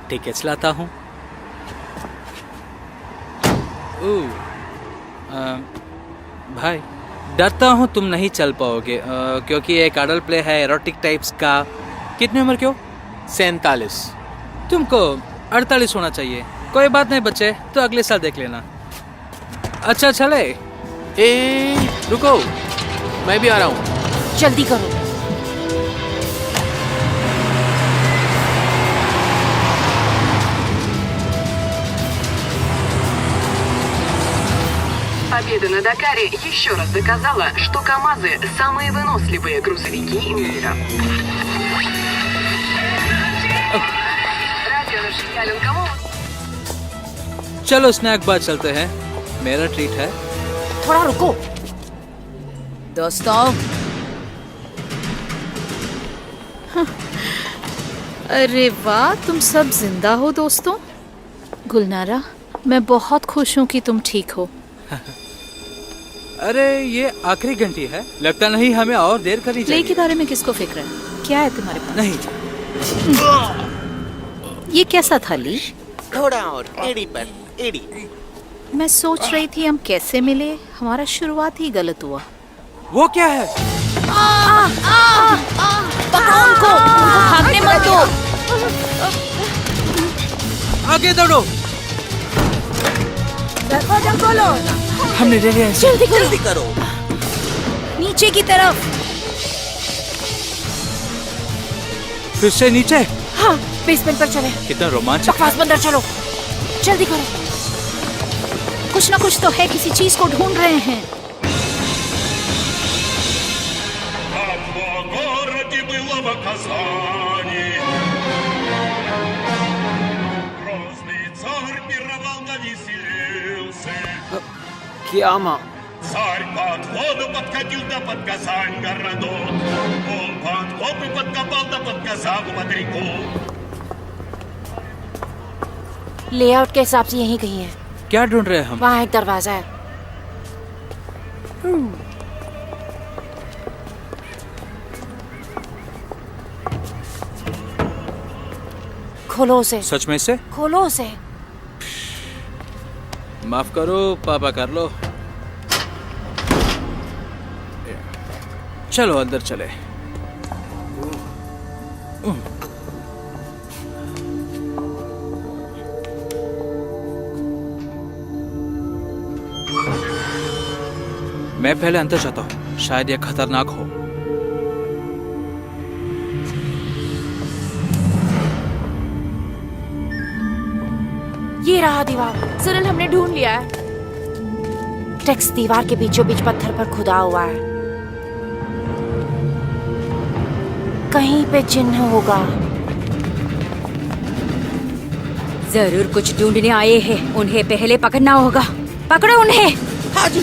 टिकट्स लाता हूँ। भाई डरता हूँ तुम नहीं चल पाओगे, क्योंकि एक अडल्ट प्ले है एरोटिक टाइप्स का। कितनी उम्र क्यों? 47। तुमको 48 होना चाहिए। कोई बात नहीं बच्चे, तो अगले साल देख लेना। अच्छा चले। रुको, मैं भी आ रहा हूँ। जल्दी करो। Победа на Дакаре еще раз доказала, что КамАЗы – самые выносливые грузовики мира. चलो स्नैक बार चलते हैं, मेरा ट्रीट है। थोड़ा रुको दोस्तों। अरे वाह, तुम सब जिंदा हो दोस्तों। गुलनारा, मैं बहुत खुश हूँ कि तुम ठीक हो। अरे ये आखिरी घंटी है, लगता नहीं हमें और देर करनी प्ले चाहिए। के बारे में किसको फिक्र है? क्या है तुम्हारे पास? नहीं। ये कैसा था ली? थोड़ा और एड़ी पर एड़ी। मैं सोच रही थी हम कैसे मिले। हमारा शुरुआत ही गलत हुआ। वो क्या है? पकड़ो उनको भागने मत दो। आगे दौड़ो। दरवाजा खोलो। हमने ले लिया इसे। जल्दी करो। नीचे की तरफ। फिर से नीचे। हाँ, बेसमेंट पर चले। कितना रोमांचक। बकवास बंदर, चलो जल्दी करो। कुछ ना कुछ तो है, किसी चीज को ढूंढ रहे हैं। क्या माँ? Царь под воду подкатил да под Казань городок. Он под копы подкопал да под Казаху под реку. लेआउट के हिसाब से यहीं कहीं है। क्या ढूंढ रहे हैं हम? वहाँ एक दरवाजा है। खोलो उसे। सच में से? खोलो उसे। माफ करो पापा, कर लो। चलो अंदर चले। मैं पहले अंदर जाता हूँ, शायद यह खतरनाक हो। ये रहा दीवार। सिरिल, हमने ढूंढ लिया है। टेक्स्ट दीवार के बीचों बीच पत्थर पर खुदा हुआ है। कहीं पे चिन्ह होगा। जरूर कुछ ढूंढने आए हैं, उन्हें पहले पकड़ना होगा। पकड़ो उन्हें। हाँ जी।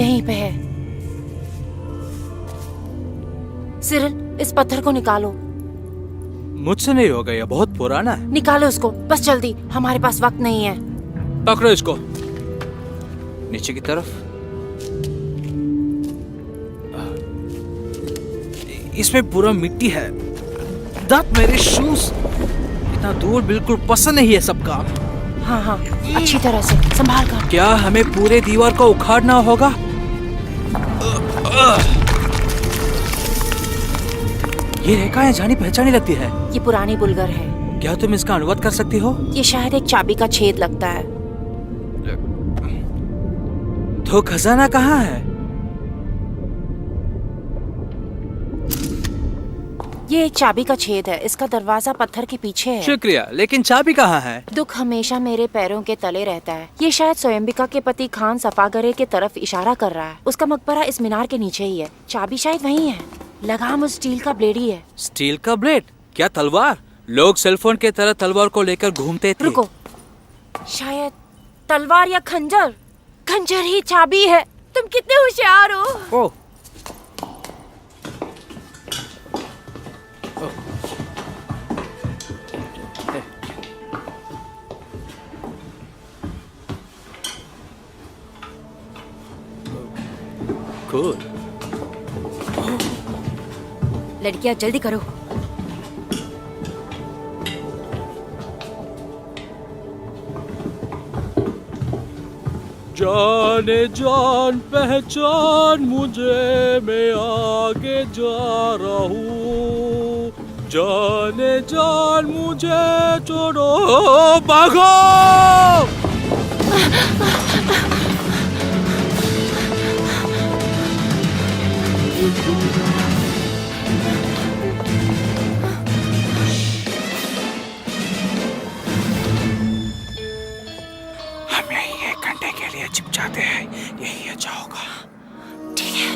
यहीं पे है। सिरिल, इस पत्थर को निकालो। मुझसे नहीं होगा, यह बहुत पुराना है। निकालो उसको, बस जल्दी, हमारे पास वक्त नहीं है। पकड़ो इसको। नीचे की तरफ। इसमें पूरा मिट्टी है। दैट मेरे शूज। इतना दूर बिल्कुल पसंद नहीं है सब काम। हाँ हाँ, अच्छी तरह से संभाल कर। क्या हमें पूरे दीवार को उखाड़ना होगा? ये रेखाएं जानी पहचानी लगती है। ये पुरानी बुलगर है। क्या तुम इसका अनुवाद कर सकती हो? ये शायद एक चाबी का छेद लगता है। तो खजाना कहाँ है? ये एक चाबी का छेद है। इसका दरवाजा पत्थर के पीछे है। शुक्रिया, लेकिन चाबी कहाँ है? दुख हमेशा मेरे पैरों के तले रहता है। ये शायद स्वयंबिका के पति खान सफागरे के तरफ इशारा कर रहा है। उसका मकबरा इस मीनार के नीचे ही है। चाबी शायद वहीं है। लगाम उस स्टील का ब्लेड ही है। स्टील का ब्लेड? क्या तलवार? लोग सेलफोन के तरह तलवार को लेकर घूमते थे। रुको, शायद तलवार या खंजर। खंजर ही चाबी है। तुम कितने होशियार हो। ओह, cool. लड़कियां जल्दी करो। जाने जान पहचान मुझे, मैं आगे जा रहा हूँ। जाने जान मुझे छोड़ो, भागो। हम यही 1 घंटे के लिए छिप जाते हैं, यही अच्छा होगा। ठीक है।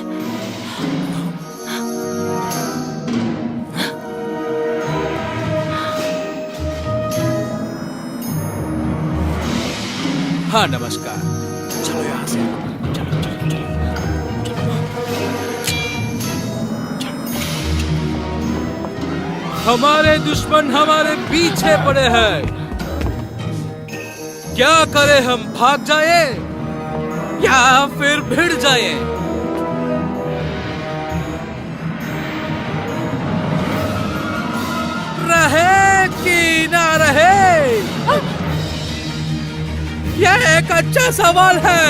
हाँ, नमस्कार। चलो यहाँ से। चलो चलो चलो। हमारे दुश्मन हमारे पीछे पड़े हैं। क्या करें हम? भाग जाएं या फिर भिड़ जाएं? रहे कि ना रहे, यह एक अच्छा सवाल है।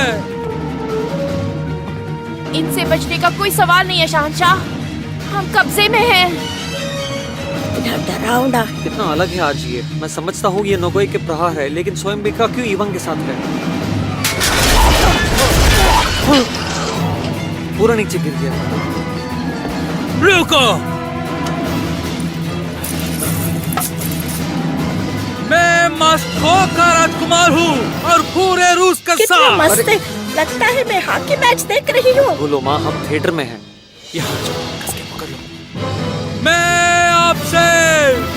इनसे बचने का कोई सवाल नहीं है शहंशाह। हम कब्जे में हैं। डरावना कितना अलग है आज ये। मैं समझता हूँ ये नोगोई के प्रहार है, लेकिन स्वयंबिका क्यों इवान के साथ है? पूरा नीचे गिर गया। रुको, मैं मॉस्को का राजकुमार हूँ और पूरे रूस का साथ। लगता है मैं हॉकी मैच देख रही हूँ। बोलो माँ, हम थिएटर में हैं। यहाँ कस के पकड़ लो। मैं आपसे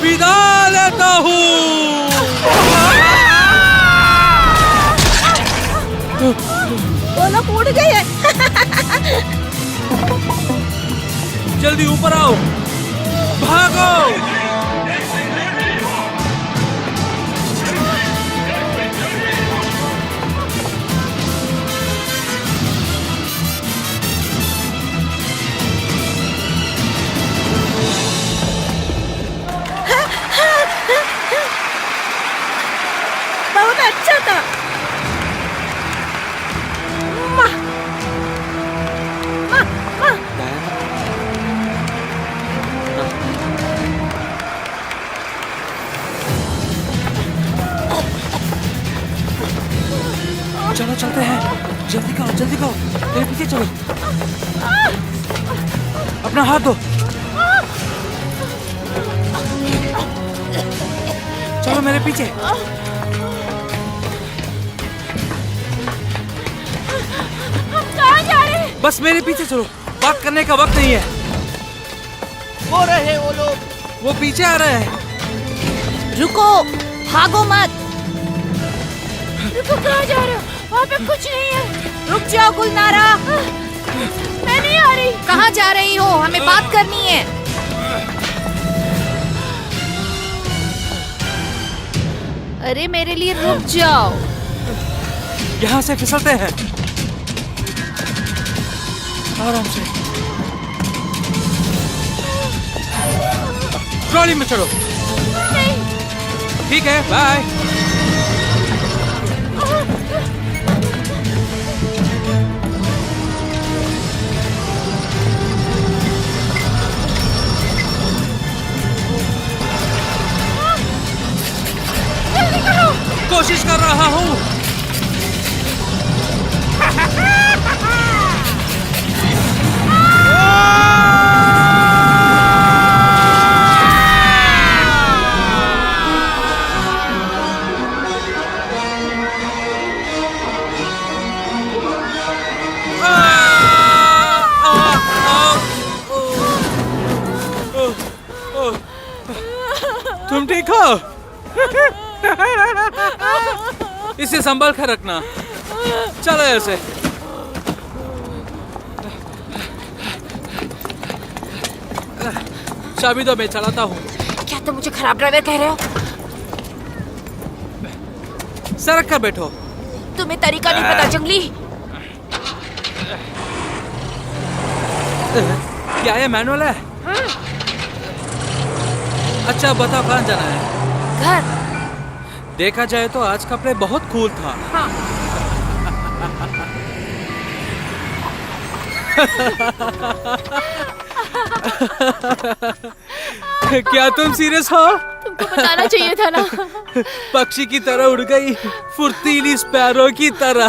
विदा लेता हूँ। वो लोग उड़ गए। जल्दी ऊपर आओ, भागो। बहुत अच्छा था। चलो चलते हैं, जल्दी करो जल्दी करो। मेरे पीछे चलो। अपना हाथ दो। चलो मेरे पीछे। बस मेरे पीछे चलो, बात करने का वक्त नहीं है। वो रहे वो लोग। वो पीछे आ रहे हैं। रुको, भागो मत। रुको, कहाँ जा रहे हो? वहाँ पे कुछ नहीं है। रुक जाओ गुलनारा। मैं नहीं आ रही। कहाँ जा रही हो? हमें बात करनी है। अरे मेरे लिए रुक जाओ। यहाँ से फिसलते हैं, आराम से। ट्रॉली में चढ़ो। ठीक है, बाय। कोशिश कर रहा हूँ। तुम ठीक हो? इसे संभाल कर रखना। चलो ऐसे। चाबी दो, मैं चलाता हूँ। क्या तुम मुझे खराब ड्राइवर कह रहे हो? सड़क कर बैठो। तुम्हें तरीका नहीं पता जंगली। क्या ये मैनुअल है? अच्छा बताओ, कहाँ जाना है? घर। देखा जाए तो आज का प्ले बहुत कूल था। हाँ। क्या तुम सीरियस हो? तुमको बताना चाहिए था ना। पक्षी की तरह उड़ गई, फुर्तीली स्पैरो की तरह।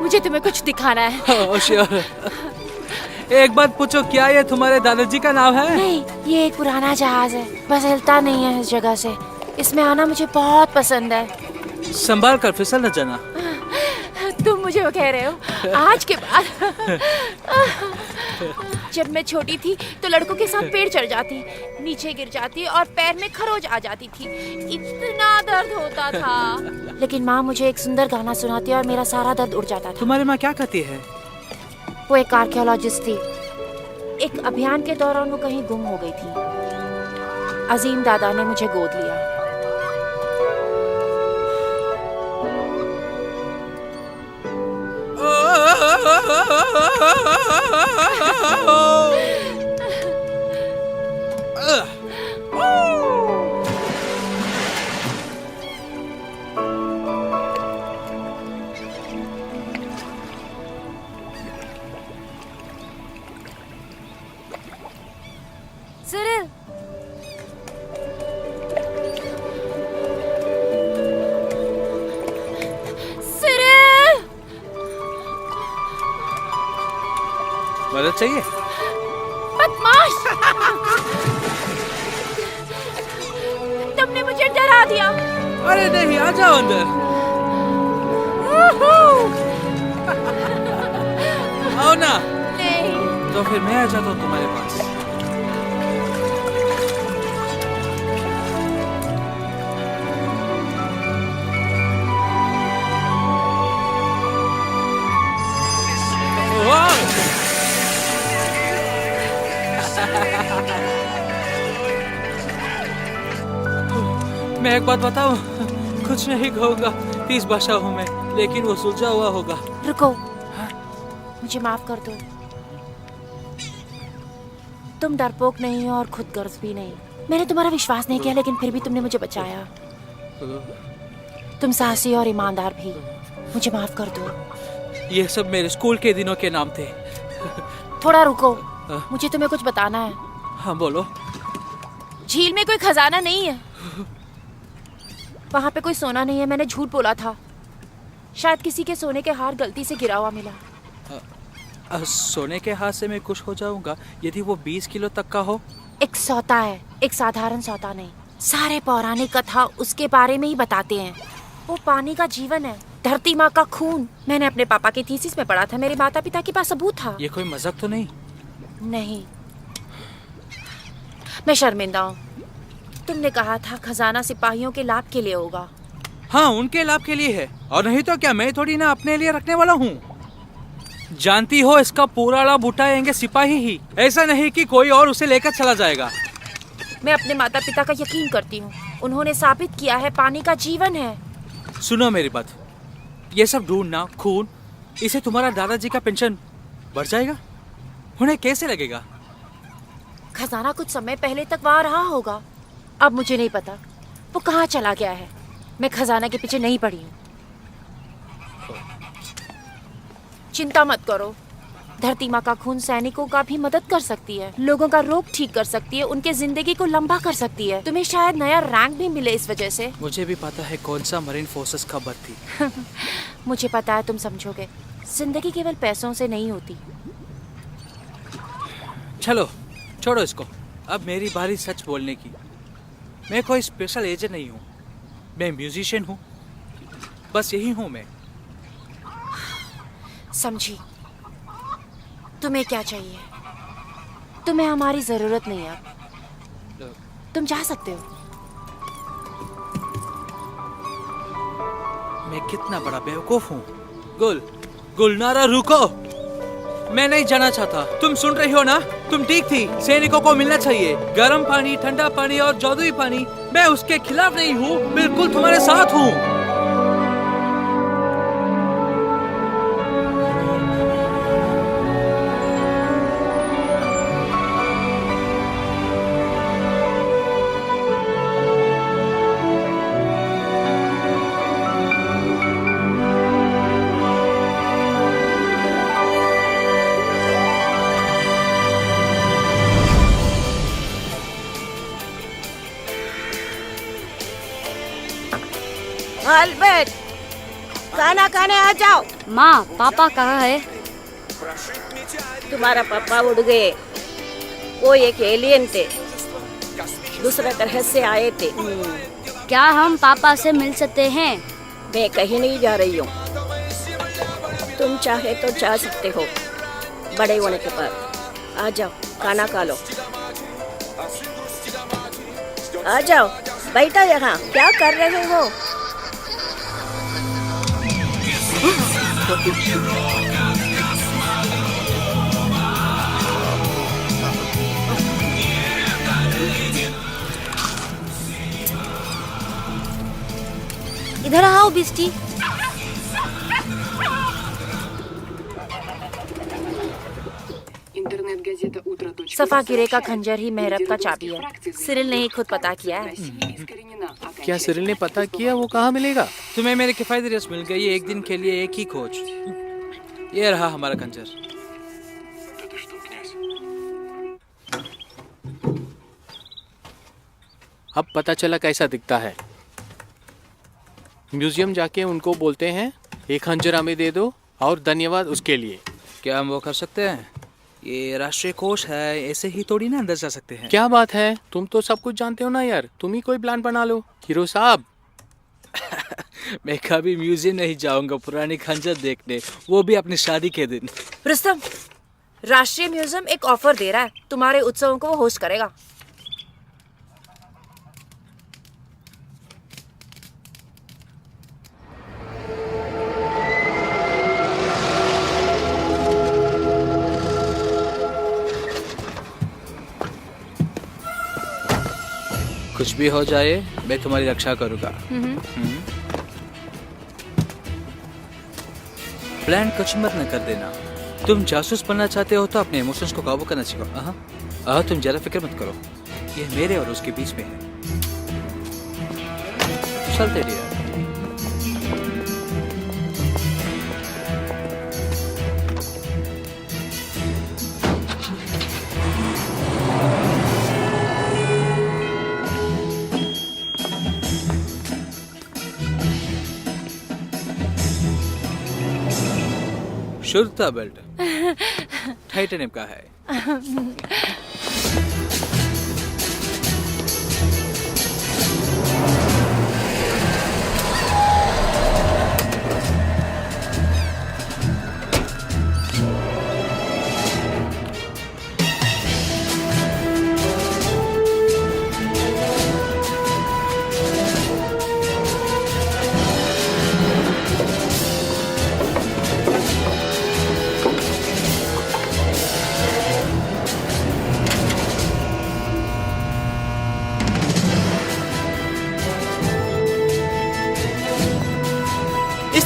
मुझे तुम्हें कुछ दिखाना है। Oh sure. एक बात पूछो, क्या ये तुम्हारे दादाजी का नाम है? नहीं, ये एक पुराना जहाज है, बस हिलता नहीं है इस जगह से। इसमें आना मुझे बहुत पसंद है। संभाल कर फिसल न जाना। तुम मुझे वो कह रहे हो? आज के बाद। जब मैं छोटी थी तो लड़कों के साथ पेड़ चढ़ जाती, नीचे गिर जाती और पैर में खरोच आ जाती थी। इतना दर्द होता था। लेकिन माँ मुझे एक सुंदर गाना सुनाती और मेरा सारा दर्द उड़ जाता था। तुम्हारी माँ क्या कहती है? वो एक आर्कियोलॉजिस्ट थी। एक अभियान के दौरान वो कहीं गुम हो गई थी। अजीम दादा ने मुझे गोद लिया। सिरिल, सिरिल, मदद चाहिए? बदमाश! तुमने मुझे डरा दिया। अरे नहीं, आ जाओ अंदर। आओ ना। नहीं। तो फिर मैं आ जाता हूँ तुम्हारे पास। मैं एक बात बताऊं, कुछ नहीं कहूँगा। 30 भाषा हूँ मैं, लेकिन वो सुलझा हुआ होगा। रुको, मुझे माफ कर दो। तुम डरपोक नहीं हो और खुदगर्ज भी नहीं। मैंने तुम्हारा विश्वास नहीं किया, लेकिन फिर भी तुमने मुझे बचाया। तुम साहसी और ईमानदार भी। मुझे माफ कर दो। ये सब मेरे स्कूल के दिनों के नाम थे। थोड़ा रुको, मुझे तुम्हें कुछ बताना है। हाँ बोलो। झील में कोई खजाना नहीं है। वहाँ पे कोई सोना नहीं है, मैंने झूठ बोला था। शायद किसी के सोने के हार गलती से गिरा हुआ मिला। सोने के हाथ से मैं खुश हो जाऊंगा यदि वो 20 किलो तक का हो। एक सौता है, एक साधारण सौता नहीं। सारे पौराणिक कथा उसके बारे में ही बताते हैं। वो पानी का जीवन है, धरती माँ का खून। मैंने अपने पापा की थीसिस में पढ़ा था। मेरे माता पिता के पास सबूत था। ये कोई मजाक तो नहीं? नहीं, मैं शर्मिंदा हूँ। तुमने कहा था खजाना सिपाहियों के लाभ के लिए होगा। हाँ, उनके लाभ के लिए है, और नहीं तो क्या मैं थोड़ी ना अपने लिए रखने वाला हूँ। जानती हो, इसका पूरा लाभ उठाएंगे सिपाही ही, ऐसा नहीं कि कोई और उसे लेकर चला जाएगा। मैं अपने माता पिता का यकीन करती हूँ। उन्होंने साबित किया है पानी का जीवन है। सुनो मेरी बात, ये सब ढूंढना, खून, इसे तुम्हारा दादाजी का पेंशन बढ़ जाएगा? उन्हें कैसे लगेगा? खजाना कुछ समय पहले तक वहाँ रहा होगा। अब मुझे नहीं पता वो कहाँ चला गया है। मैं खजाना के पीछे नहीं पड़ी हूँ। चिंता मत करो, धरती माँ का खून सैनिकों का भी मदद कर सकती है, लोगों का रोग ठीक कर सकती है, उनके जिंदगी को लंबा कर सकती है। तुम्हें शायद नया रैंक भी मिले इस वजह से। मुझे भी पता है कौन सा मरीन फोर्सेस का भर्ती। मुझे पता है तुम समझोगे। जिंदगी केवल पैसों से नहीं होती। चलो छोड़ो इसको, अब मेरी बारी सच बोलने की। मैं कोई स्पेशल एजेंट नहीं हूँ, मैं म्यूजिशियन हूँ, बस यही हूँ मैं। समझी। तुम्हें क्या चाहिए? तुम्हें हमारी जरूरत नहीं है। तुम जा सकते हो। मैं कितना बड़ा बेवकूफ हूँ। गुलनारा रुको, मैं नहीं जाना चाहता। तुम सुन रही हो ना? तुम ठीक थी। सैनिकों को मिलना चाहिए गर्म पानी, ठंडा पानी और जादुई पानी। मैं उसके खिलाफ नहीं हूँ, बिल्कुल तुम्हारे साथ हूँ। अल्बर्ट, खाना खाने आ जाओ। माँ, पापा कहाँ है? तुम्हारा पापा उड़ गए। वो एक एलियन थे, दूसरे तरह से आए थे। क्या हम पापा से मिल सकते हैं? मैं कहीं नहीं जा रही हूँ। तुम चाहे तो जा सकते हो बड़े होने के बाद। आ जाओ, खाना खा लो। आ जाओ, बैठा यहाँ, क्या कर रहे हो? इधर आओ बिस्टी। सफा गिरे का खंजर ही मेहरब का चाबी है। सिरिल ने ही खुद पता किया है। क्या सिरिल ने पता किया? वो कहाँ मिलेगा? तुम्हें मेरे किफायती रेस मिल गई। एक दिन के लिए एक ही खोज। ये रहा हमारा खंजर। अब पता चला कैसा दिखता है। म्यूजियम जाके उनको बोलते हैं एक खंजर हमें दे दो और धन्यवाद उसके लिए। क्या हम वो कर सकते हैं? ये राष्ट्रीय कोष है, ऐसे ही थोड़ी ना अंदर जा सकते हैं। क्या बात है, तुम तो सब कुछ जानते हो ना यार। तुम ही कोई प्लान बना लो हीरो साहब। मैं कभी म्यूजियम नहीं जाऊंगा पुरानी खंजर देखने, वो भी अपनी शादी के दिन। रुस्तम, राष्ट्रीय म्यूजियम एक ऑफर दे रहा है। तुम्हारे उत्सवों को वो होस्ट करेगा। कुछ भी हो जाए मैं तुम्हारी रक्षा करूंगा। प्लान कुछ मत न कर देना। तुम जासूस बनना चाहते हो तो अपने इमोशंस को काबू करना सीखो। तुम जरा फिक्र मत करो, ये मेरे और उसके बीच में है। चलते डियर। शुद्धता बेल्ट टाइटेनियम का है।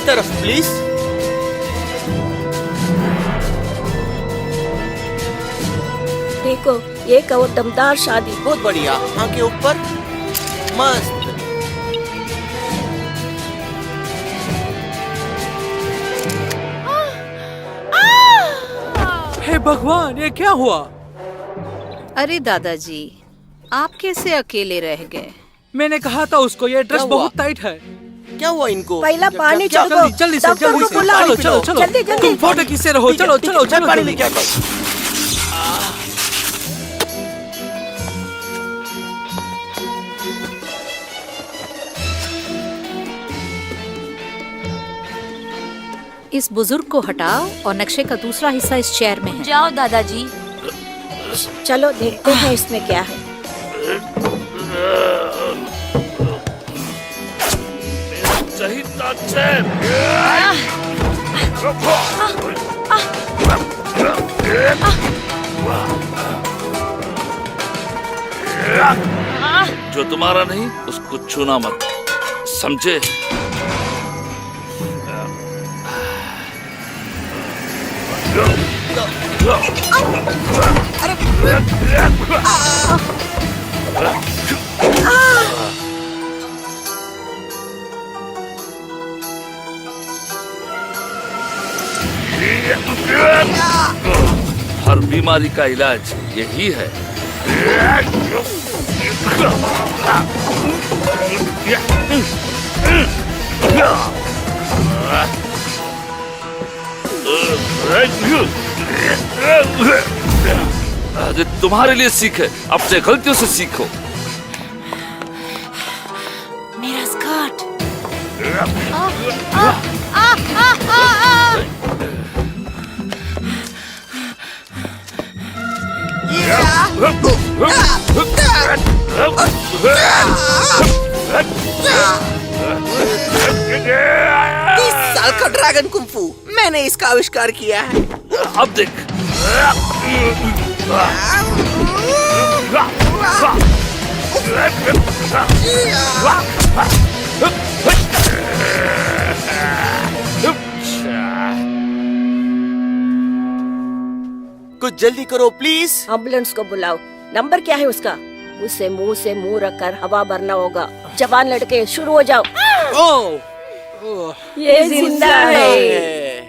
तरफ प्लीज। देखो ये कहो दमदार शादी। बहुत बढ़िया, आंखें ऊपर, मस्त। हे भगवान, ये क्या हुआ? अरे दादाजी, आप कैसे अकेले रह गए? मैंने कहा था उसको ये ड्रेस बहुत टाइट है। क्या हुआ इनको? पहला पानी चढ़ो। जल्दी जल्दी से, डॉक्टर जल्दी को से। बुलाओ। चलो चलो चलो, जल्दी जल्दी। तुम फोटो खींचते रहो। चलो चलो चलो पानी जल्दी। लेके आता हूं। इस बुजुर्ग को हटाओ और नक्शे का दूसरा हिस्सा इस चेयर में है। जाओ दादाजी। चलो देखते हैं इसमें क्या है। चाहिए चेयर। जो तुम्हारा नहीं उसको छूना मत, समझे? हर बीमारी का इलाज यही है। अरे तुम्हारे लिए सीख है, अपने गलतियों से सीखो। मेरा स्कर्ट। साल का ड्रैगन कुंफू, मैंने इसका आविष्कार किया है। अब देख। कुछ जल्दी करो प्लीज। एम्बुलेंस को बुलाओ। नंबर क्या है उसका? उसे मुंह रखकर हवा भरना होगा। जवान लड़के शुरू हो जाओ। ये जिंदा है।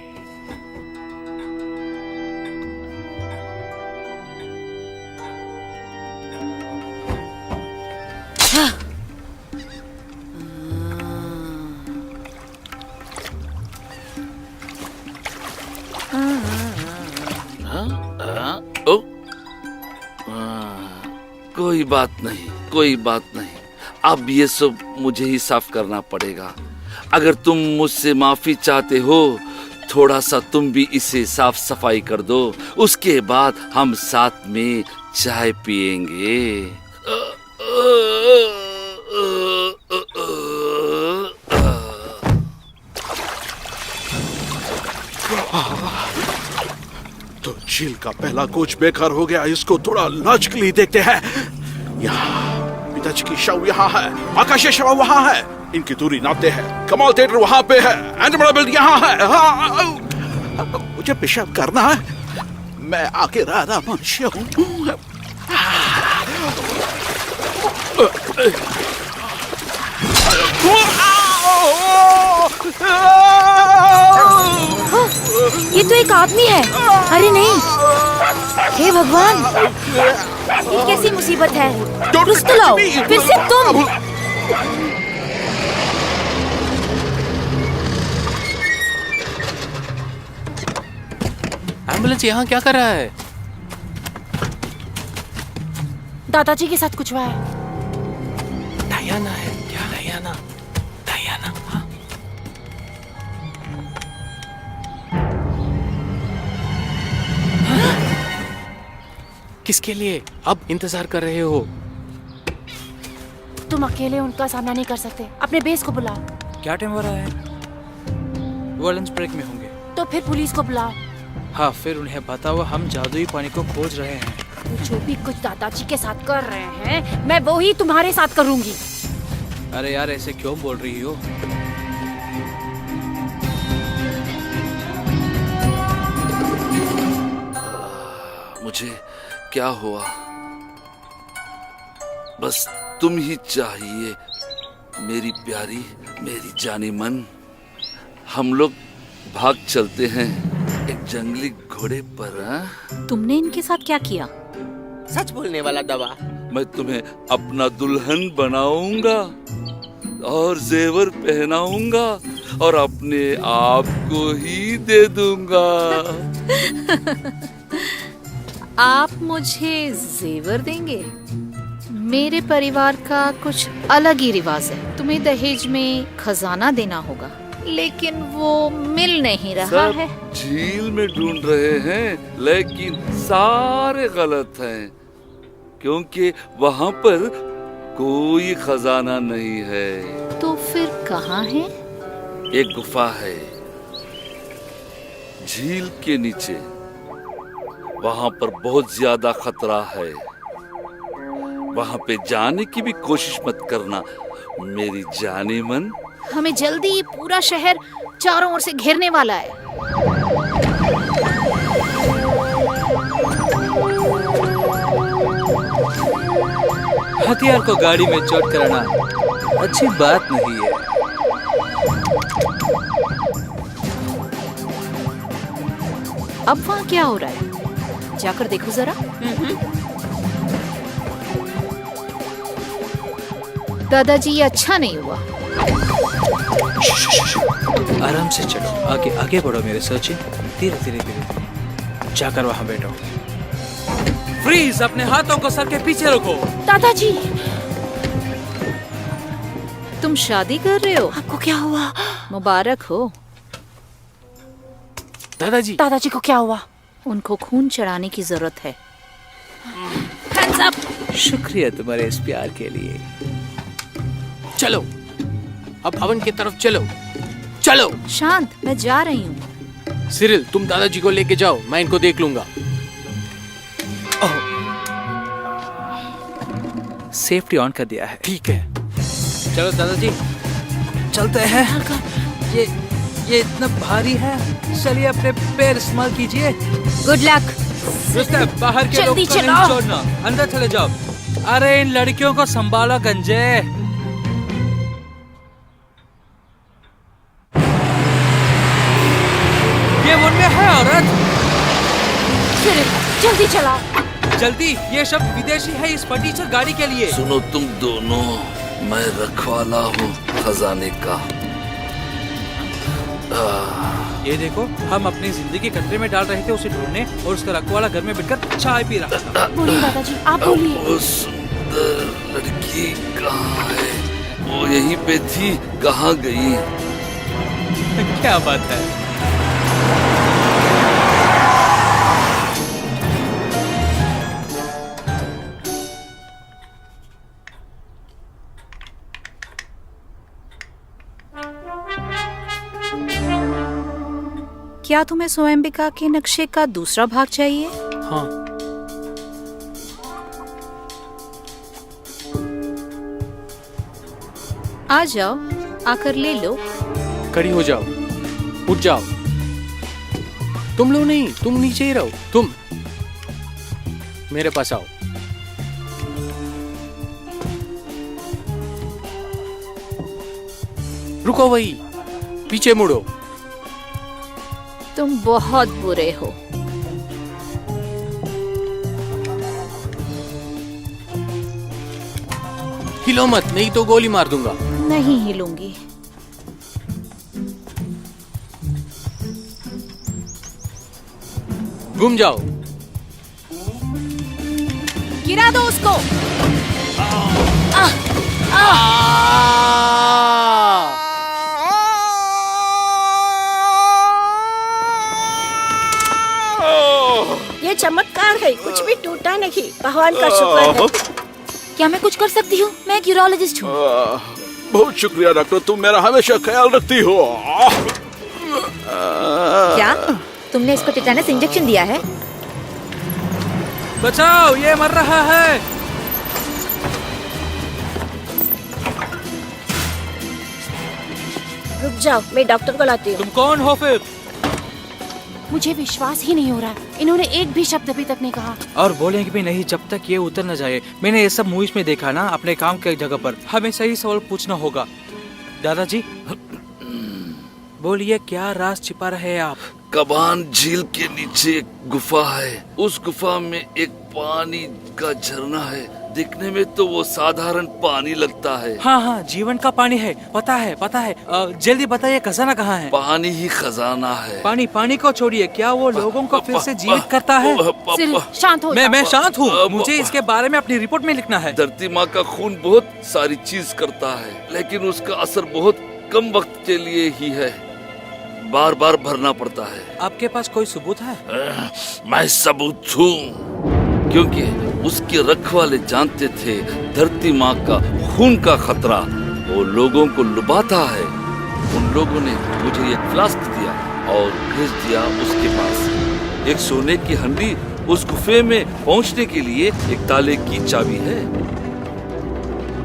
कोई बात नहीं, कोई बात नहीं। अब ये सब मुझे ही साफ करना पड़ेगा। अगर तुम मुझसे माफी चाहते हो, थोड़ा सा तुम भी इसे साफ सफाई कर दो। उसके बाद हम साथ में चाय पिएंगे। तो झील का पहला कोच बेकार हो गया। इसको थोड़ा लॉजिकली देखते हैं। यहाँ पिताजी की शव यहाँ है, आकाशीय शव वहाँ है। इनकी दूरी नापते हैं। कमाल थिएटर वहाँ पे है, एंड्रोमेडा बिल्डिंग यहाँ है। मुझे पेशाब करना है। मैं आके राधा मनुष्य हूँ। ये तो एक आदमी है। अरे नहीं, हे भगवान, ये कैसी मुसीबत है? कुछ तो लाओ, फिर से तुम। एम्बुलेंस यहाँ क्या कर रहा है? दादाजी के साथ कुछ हुआ है। डायना है क्या? Diana, Diana. हाँ। किसके लिए अब इंतजार कर रहे हो? तुम अकेले उनका सामना नहीं कर सकते। अपने बेस को बुलाओ। क्या टाइम हो रहा है? वो लंच ब्रेक में होंगे। तो फिर पुलिस को बुलाओ। हाँ, फिर उन्हें बताओ हम जादुई पानी को खोज रहे हैं। तो जो भी कुछ दादाजी के साथ कर रहे हैं, मैं वो ही तुम्हारे साथ करूंगी। अरे यार, ऐसे क्यों बोल रही हो? मुझे क्या हुआ? बस तुम ही चाहिए मेरी प्यारी, मेरी जानी मन। हम लोग भाग चलते हैं एक जंगली घोड़े पर। हाँ? तुमने इनके साथ क्या किया? सच बोलने वाला दवा। मैं तुम्हें अपना दुल्हन बनाऊंगा और जेवर पहनाऊंगा और अपने आप को ही दे दूंगा। आप मुझे जेवर देंगे? मेरे परिवार का कुछ अलग ही रिवाज है। तुम्हें दहेज में खजाना देना होगा, लेकिन वो मिल नहीं रहा है। झील में ढूंढ रहे हैं, लेकिन सारे गलत हैं, क्योंकि वहाँ पर कोई खजाना नहीं है। तो फिर कहाँ है? एक गुफा है झील के नीचे। वहाँ पर बहुत ज्यादा खतरा है। वहाँ पे जाने की भी कोशिश मत करना मेरी जाने मन। हमें जल्दी ये पूरा शहर चारों ओर से घेरने वाला है। हथियार को गाड़ी में चोट कराना अच्छी बात नहीं है। अब वहाँ क्या हो रहा है? जाकर देखो जरा। दादाजी, ये अच्छा नहीं हुआ। आराम से चलो, आगे आगे बढ़ो मेरे सचिन। धीरे धीरे धीरे धीरे जाकर वहाँ बैठो। फ्रीज, अपने हाथों को सर के पीछे रखो। दादाजी, तुम शादी कर रहे हो? आपको क्या हुआ? मुबारक हो। दादाजी, दादाजी को क्या हुआ? उनको खून चढ़ाने की जरूरत है। Hands up! शुक्रिया तुम्हारे इस प्यार के लिए। चलो, अब हवन की तरफ चलो। चलो। शांत, मैं जा रही हूँ। सिरिल, तुम दादाजी को लेके जाओ, मैं इनको देख लूंगा। सेफ्टी ऑन कर दिया है। ठीक है। चलो दादाजी, चलते हैं। ये इतना भारी है, चलिए अपने पैर इस्तेमाल कीजिए। Good luck. बाहर के लोग को नहीं छोड़ना, अंदर चले जाओ। अरे इन लड़कियों को संभालो गंजे। ये उनमें है औरत। जल्दी चलाओ। जल्दी, ये शब्द विदेशी है इस फर्नीचर गाड़ी के लिए। सुनो तुम दोनों, मैं रखवाला हूँ खजाने का। ये देखो, हम अपनी जिंदगी खतरे में डाल रहे थे उसे ढूंढने, और उसका रखवाला घर में बैठकर चाय पी रहा था। बोलिए दादाजी, आप बोलिए। वो सुंदर लड़की कहाँ है? वो यहीं पे थी, कहाँ गई? क्या बात है? क्या तुम्हें स्वयंबिका के नक्शे का दूसरा भाग चाहिए? हाँ। आ जाओ, आकर ले लो। खड़ी हो जाओ, उठ जाओ। तुम लोग नहीं, तुम नीचे ही रहो। तुम मेरे पास आओ। रुको, वही पीछे मुड़ो। तुम बहुत बुरे हो। हिलो मत, नहीं तो गोली मार दूंगा। नहीं हिलूंगी। घूम जाओ। गिरा दो उसको। ये चमत्कार है, कुछ भी टूटा नहीं। भगवान का शुक्र है। क्या मैं कुछ कर सकती हूँ? मैं एक यूरोलॉजिस्ट हूँ। बहुत शुक्रिया डॉक्टर, तुम मेरा हमेशा ख्याल रखती हो। क्या तुमने इसको टिटेनस इंजेक्शन दिया है? बचाओ, ये मर रहा है। रुक जाओ, मैं डॉक्टर को लाती हूँ। तुम कौन हो फिर? मुझे विश्वास ही नहीं हो रहा, इन्होंने एक भी शब्द अभी तक नहीं कहा। और बोलेंगे भी नहीं जब तक ये उतर न जाए। मैंने ये सब मूवीज में देखा ना, अपने काम के जगह पर हमें सही सवाल पूछना होगा। दादाजी बोलिए, क्या राज छिपा रहे हैं आप? कबान झील के नीचे एक गुफा है। उस गुफा में एक पानी का झरना है। दिखने में तो वो साधारण पानी लगता है। हाँ हाँ, जीवन का पानी है, पता है पता है। जल्दी बताइए, खजाना कहाँ है? पानी ही खजाना है। पानी को छोड़िए, क्या वो लोगों को फिर से जीवित करता है? शांत हो। मैं शांत हूँ, मुझे इसके बारे में अपनी रिपोर्ट में लिखना है। धरती माँ का खून बहुत सारी चीज करता है, लेकिन उसका असर बहुत कम वक्त के लिए ही है। बार बार भरना पड़ता है। आपके पास कोई सबूत है? मैं सबूत हूँ, क्योंकि उसके रखवाले जानते थे धरती माँ का खून का खतरा वो लोगों को लुभाता है। उन लोगों ने मुझे एक फ्लास्क दिया और भेज दिया उसके पास। एक सोने की हंडी उस गुफे में पहुंचने के लिए एक ताले की चाबी है।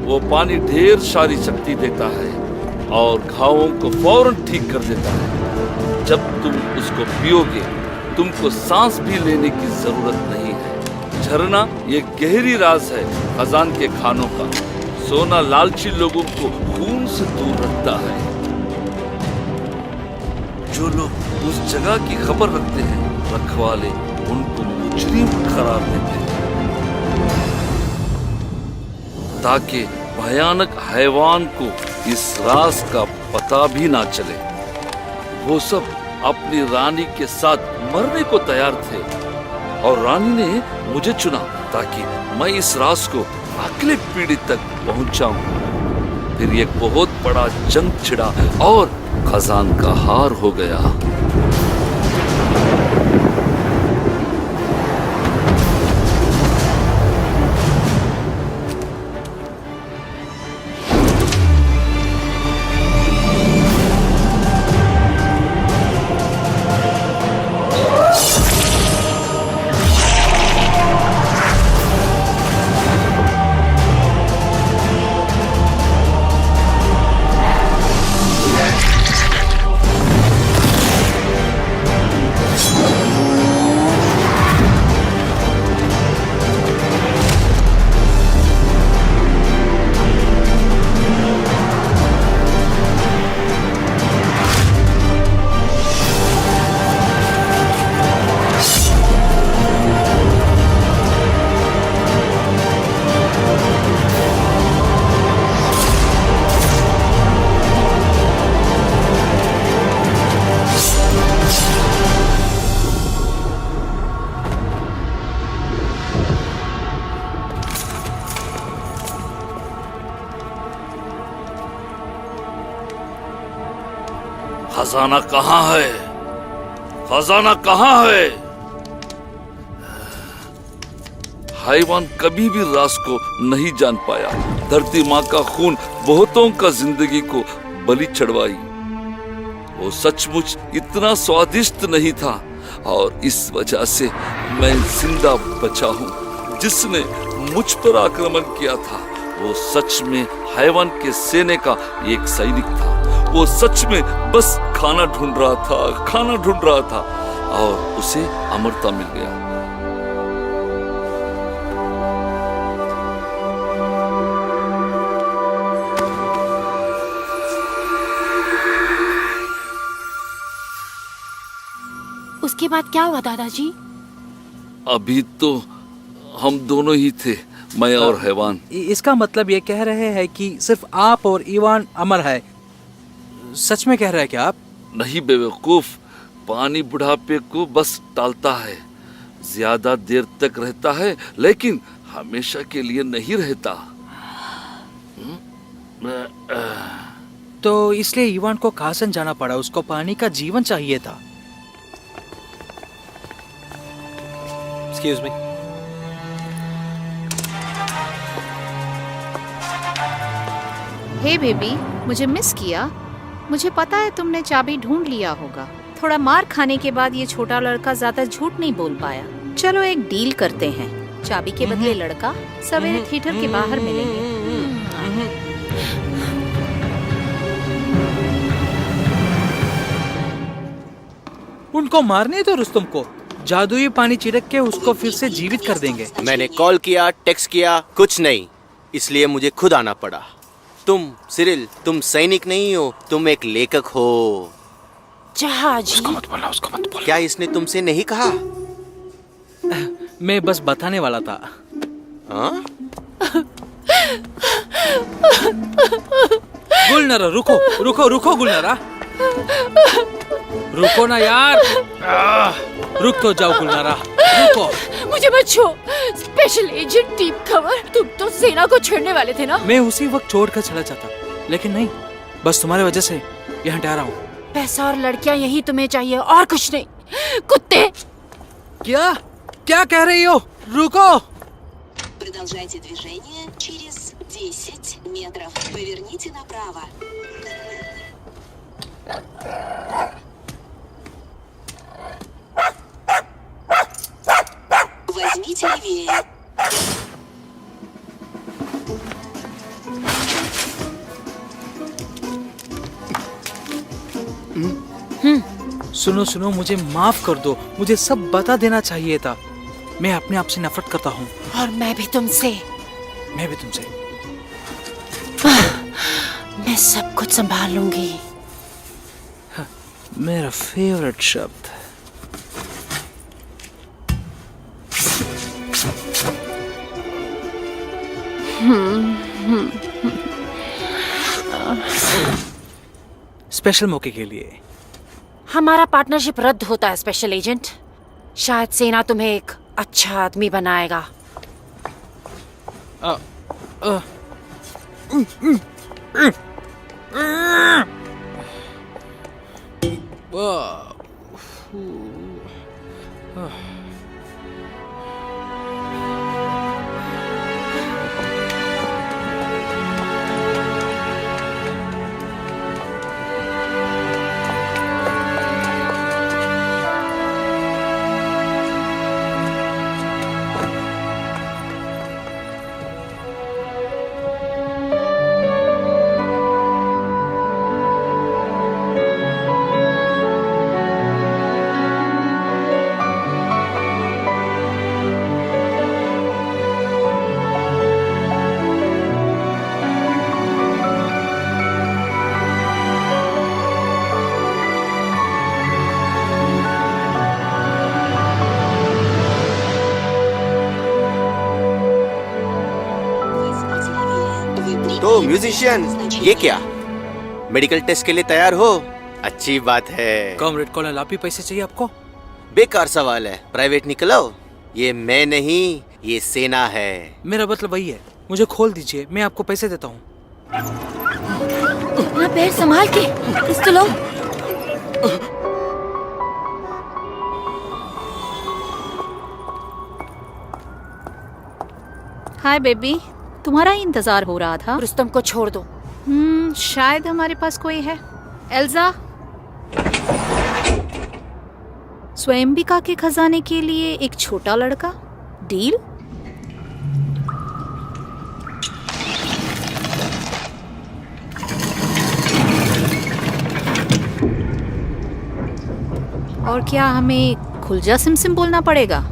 वो पानी ढेर सारी शक्ति देता है और घावों को फौरन ठीक कर देता है। जब तुम उसको पियोगे, तुमको सांस भी लेने की जरूरत नहीं है। झरना ये गहरी राज है खजान के खानों का। सोना लालची लोगों को खून से दूर रखता है। जो लोग उस जगह की खबर रखते हैं, रखवाले उनको मुजरिम करार देते हैं, ताकि भयानक हैवान को इस राज का पता भी ना चले। वो सब अपनी रानी के साथ मरने को तैयार थे और रानी ने मुझे चुना ताकि मैं इस राज को अगले पीढ़ी तक पहुंचाऊं। फिर एक बहुत बड़ा जंग छिड़ा और खजान का हार हो गया। खजाना कहाँ है? खजाना कहाँ है? हैवान कभी भी राज को नहीं जान पाया। धरती माँ का खून बहुतों का जिंदगी को बलि चढ़वाई। वो सचमुच इतना स्वादिष्ट नहीं था और इस वजह से मैं जिंदा बचा हूँ। जिसने मुझ पर आक्रमण किया था वो सच में हैवान के सेना का एक सैनिक था। वो सच में बस खाना ढूंढ रहा था और उसे अमरता मिल गया। उसके बाद क्या हुआ दादाजी? अभी तो हम दोनों ही थे, मैं और हैवान। इसका मतलब ये कह रहे हैं कि सिर्फ आप और इवान अमर है? सच में कह रहे हैं क्या आप? नहीं बेवकूफ, पानी बुढ़ापे को बस टालता है। ज्यादा देर तक रहता है लेकिन हमेशा के लिए नहीं रहता। तो इसलिए इवान को कासन जाना पड़ा, उसको पानी का जीवन चाहिए था। Excuse me. हे बेबी, मुझे मिस किया? मुझे पता है तुमने चाबी ढूंढ लिया होगा। थोड़ा मार खाने के बाद ये छोटा लड़का ज्यादा झूठ नहीं बोल पाया। चलो एक डील करते हैं, चाबी के बदले लड़का सवेरे थिएटर के बाहर मिलेंगे। उनको मारने दो रुस्तम को। जादुई पानी छिड़क के उसको फिर से जीवित कर देंगे। मैंने कॉल किया, टेक्स्ट किया, कुछ नहीं, इसलिए मुझे खुद आना पड़ा। तुम सिरिल, तुम सैनिक नहीं हो, तुम एक लेखक हो। जहाजी। उसको मत बोला। क्या इसने तुमसे नहीं कहा? मैं बस बताने वाला था। हाँ? गुलनारा रुको रुको रुको गुलनारा, रुको ना यार। रुक तो जाओ गुलनारा, रुको। मुझे मत छो। स्पेशल एजेंट टीम खबर, तुम तो सेना को छेड़ने वाले थे ना? मैं उसी वक्त छोड़कर चला जाता, लेकिन नहीं, बस तुम्हारे वजह से यहाँ ठहरा हूँ। पैसा और लड़कियाँ यही तुम्हें चाहिए और कुछ नहीं, कुत्ते। क्या क्या कह रही हो? रुको। Продолжайте движение через 10 метров. Поверните направо. Возьмите левее. सुनो सुनो, मुझे माफ कर दो, मुझे सब बता देना चाहिए था। मैं अपने आप से नफरत करता हूँ। और मैं भी तुमसे। मैं भी तुमसे। मैं सब कुछ संभाल लूंगी। मेरा फेवरेट शब्द। स्पेशल मौके के लिए हमारा पार्टनरशिप रद्द होता है स्पेशल एजेंट। शायद सेना तुम्हें एक अच्छा आदमी बनाएगा। तो म्यूजिशियन, ये क्या? मेडिकल टेस्ट के लिए तैयार हो? अच्छी बात है। कॉमरेड कॉलर, आप ही पैसे चाहिए आपको? बेकार सवाल है, प्राइवेट निकलो। ये मैं नहीं, ये सेना है। मेरा मतलब वही है, मुझे खोल दीजिए, मैं आपको पैसे देता हूँ। अपना पैर संभाल के, इस तो लो। हाय बेबी, तुम्हारा ही इंतजार हो रहा था। रुस्तम को छोड़ दो। शायद हमारे पास कोई है। एल्जा, स्वयंबिका के खजाने के लिए एक छोटा लड़का, डील? और क्या हमें खुलजा सिमसिम बोलना पड़ेगा?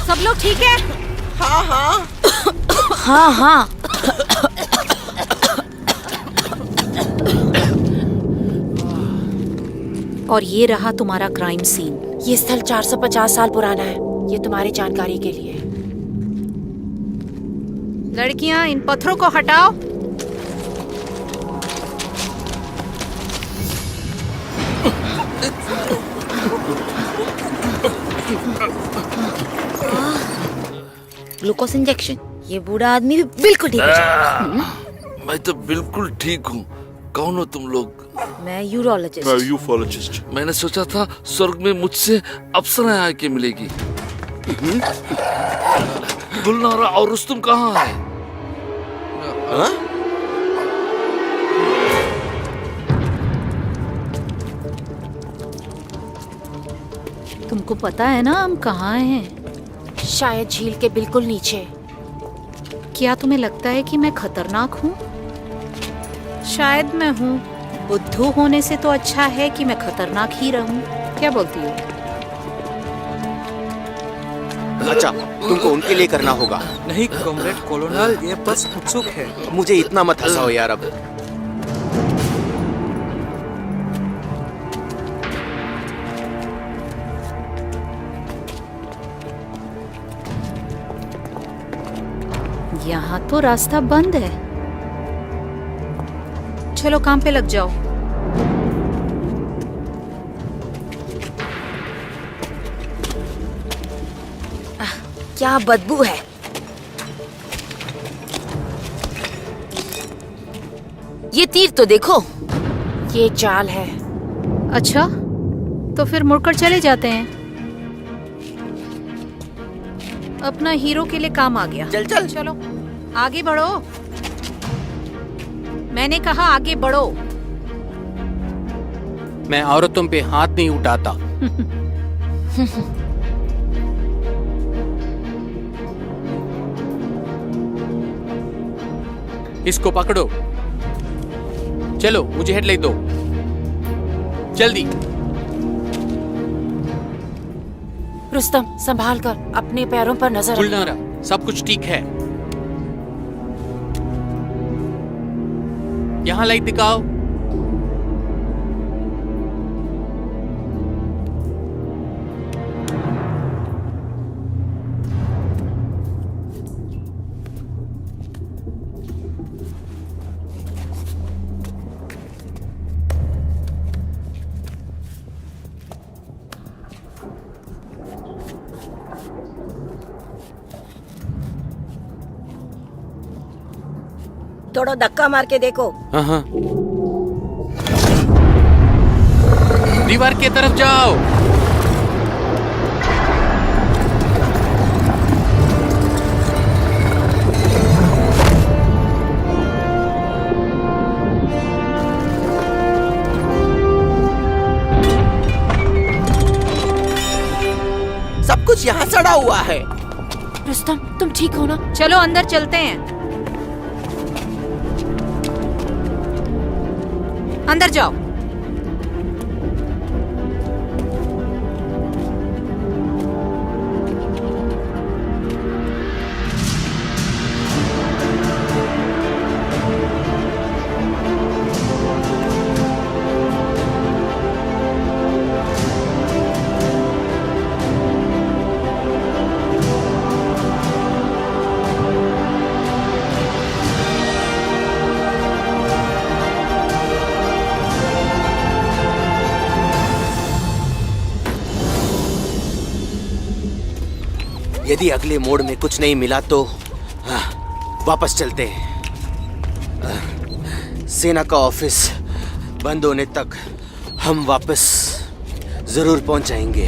सब लोग ठीक है? हाँ हाँ हाँ हाँ। और ये रहा तुम्हारा क्राइम सीन। ये स्थल 450 साल पुराना है, ये तुम्हारी जानकारी के लिए। लड़कियां, इन पत्थरों को हटाओ। Glucose injection. ये बूढ़ा आदमी भी बिल्कुल ठीक हो जाएगा। मैं तो बिल्कुल ठीक हूँ। कौन हो तुम लोग? मैं यूरोलॉजिस्ट। मैं यूफोलॉजिस्ट। मैंने सोचा था स्वर्ग में मुझसे अप्सरा आके मिलेगी। गुलनारा और रुस्तम कहाँ है? हाँ? तुमको पता है ना हम कहाँ हैं? शायद झील के बिल्कुल नीचे। क्या तुम्हें लगता है कि मैं खतरनाक हूँ? शायद मैं हूँ। बुद्धू होने से तो अच्छा है कि मैं खतरनाक ही रहूँ। क्या बोलती हो? अच्छा, तुमको उनके लिए करना होगा। नहीं कॉमरेड कॉलोनल, ये बस उत्सुक है। मुझे इतना मत हंसाओ यार अब। यहाँ तो रास्ता बंद है। चलो काम पे लग जाओ। क्या बदबू है। ये तीर तो देखो। ये जाल है। अच्छा, तो फिर मुड़कर चले जाते हैं। अपना हीरो के लिए काम आ गया। चल चल। चलो आगे बढ़ो। मैंने कहा आगे बढ़ो। मैं औरतों पे हाथ नहीं उठाता। इसको पकड़ो। चलो मुझे हेडलाइट दो जल्दी। रुस्तम संभाल कर, अपने पैरों पर नजर रख। गुलनारा, सब कुछ ठीक है। यहाँ लाइट दिखाओ। थोड़ा धक्का मार के देखो। हाँ। दीवार की तरफ जाओ। सब कुछ यहाँ सड़ा हुआ है। रुस्तम तुम ठीक हो ना? चलो अंदर चलते हैं। अंदर जाओ। यदि अगले मोड़ में कुछ नहीं मिला तो वापस चलते हैं। सेना का ऑफिस बंद होने तक हम वापस जरूर पहुंच जाएंगे।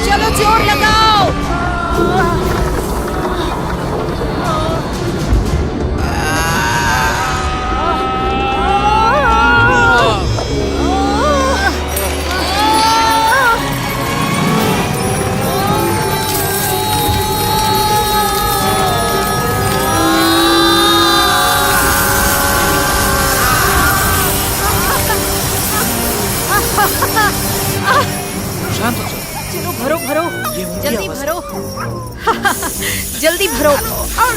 चलो जोर लगाओ। शांत हो जाओ। चलो भरो भरो, जल्दी आवाज़। भरो। जल्दी भरो,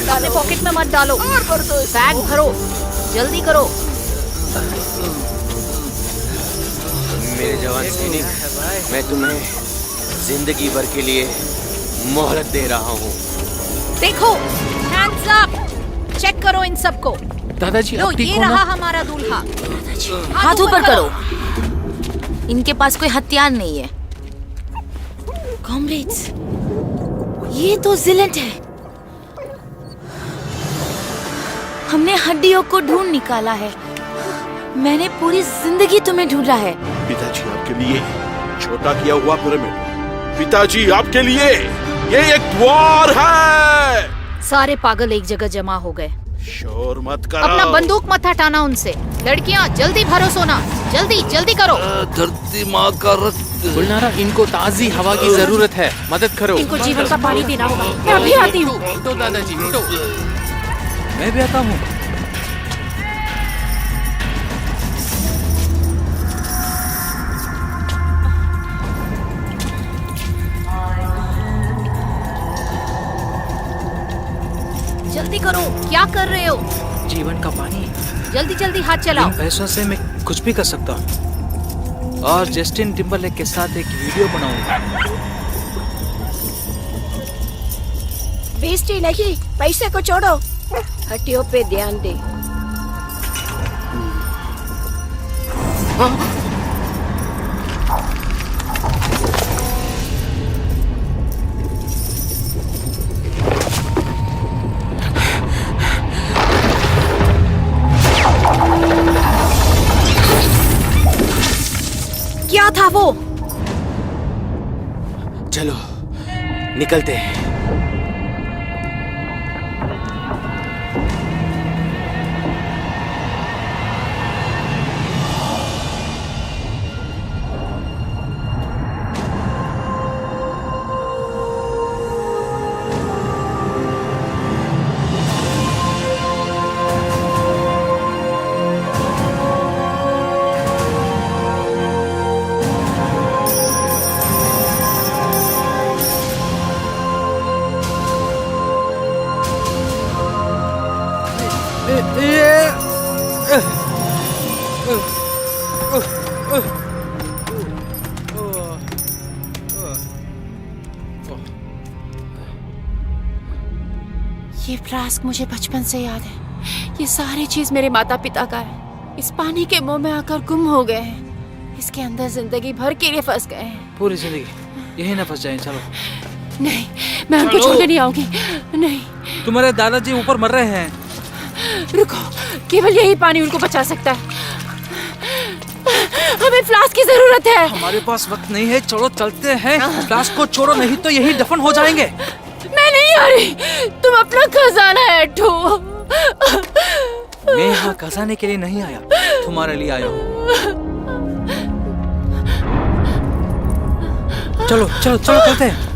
दाने पॉकेट में मत डालो। बैग भरो, जल्दी करो। मेरे जवान सैनिक, मैं तुम्हें जिंदगी भर के लिए मोहलत दे रहा हूँ। देखो, हैंड्स अप। चेक करो इन सबको। दादाजी लो आप ठीक ये हो ना? रहा हमारा दूल्हा। हाथ ऊपर करो। इनके पास कोई हथियार नहीं है। कॉमरेड्स, ये तो जिलेंट है। हमने हड्डियों को ढूंढ निकाला है। मैंने पूरी जिंदगी तुम्हें ढूंढा है। पिताजी आपके लिए छोटा किया हुआ पिरामिड। पिताजी, आपके लिए ये एक द्वार है। सारे पागल एक जगह जमा हो गए। शोर मत करो। अपना बंदूक मत हटाना उनसे। लड़कियां जल्दी भरो सोना, जल्दी जल्दी करो। धरती माँ का रक्त। गुलनारा, इनको ताजी हवा की जरूरत है, मदद करो। इनको जीवन का पानी देना होगा। मैं अभी आती हूँ। तो दादाजी तो मैं भी आता हूँ। जल्दी करो, क्या कर रहे हो? जीवन का पानी। जल्दी जल्दी हाथ चलाओ। इन पैसों से मैं कुछ भी कर सकता हूँ और जस्टिन टिम्बरलेक के साथ एक वीडियो बनाऊंगा। बेइज्जती नहीं, पैसे को छोड़ो, हड्डियों पे ध्यान दे। क्या था वो? चलो निकलते हैं। ये फ्लास्क मुझे बचपन से याद है। ये सारी चीज मेरे माता पिता का है। इस पानी के मुंह में आकर गुम हो गए हैं। इसके अंदर जिंदगी भर के लिए फंस गए हैं। पूरी जिंदगी यही ना फंस जाए। चलो। नहीं, मैं उनको छोड़ने नहीं आऊंगी। नहीं। तुम्हारे दादाजी ऊपर मर रहे हैं। रुको, केवल यही पानी उनको बचा सकता है। हमें फ्लास्क की जरूरत है। हमारे पास वक्त नहीं है, चलो चलते हैं। फ्लास्क को छोड़ो, नहीं तो यही दफन हो जाएंगे। मैं नहीं आ रही। तुम अपना खजाना ऐठो। मैं यहाँ खजाने के लिए नहीं आया, तुम्हारे लिए आया हूँ। चलो चलो चलो चलते हैं।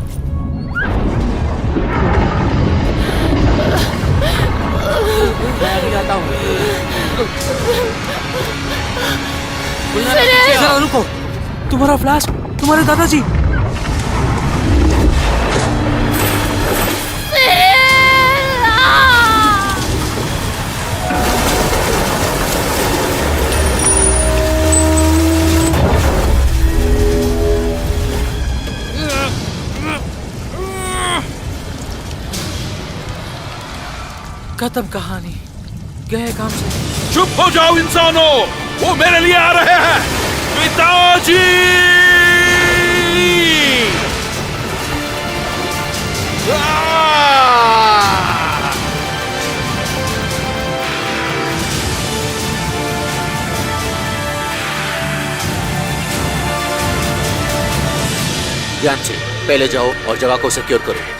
मैं अभी आता हूँ। जरा रुको, तुम्हारा फ्लास्क, तुम्हारे दादाजी। खत्म कहानी, गए काम से। चुप हो जाओ इंसानों, वो मेरे लिए आ रहे हैं। पिताजी! ध्यान से, पहले जाओ और जगह को सिक्योर करो।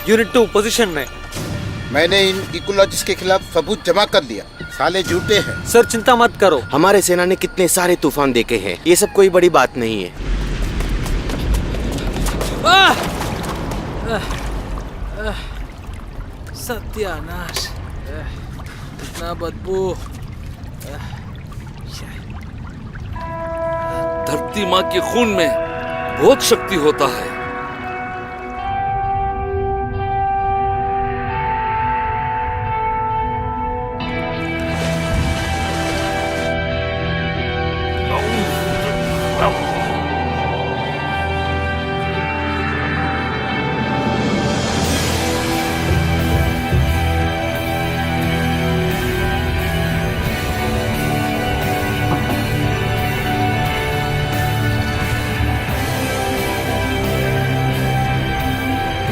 यूनिट 2 पोजीशन में। मैंने इन इकोलॉजिस्ट के खिलाफ सबूत जमा कर लिया। साले झूठे हैं। सर चिंता मत करो, हमारे सेना ने कितने सारे तूफान देखे हैं, ये सब कोई बड़ी बात नहीं है। सत्यानाश, इतना बदबू। धरती माँ के खून में बहुत शक्ति होता है।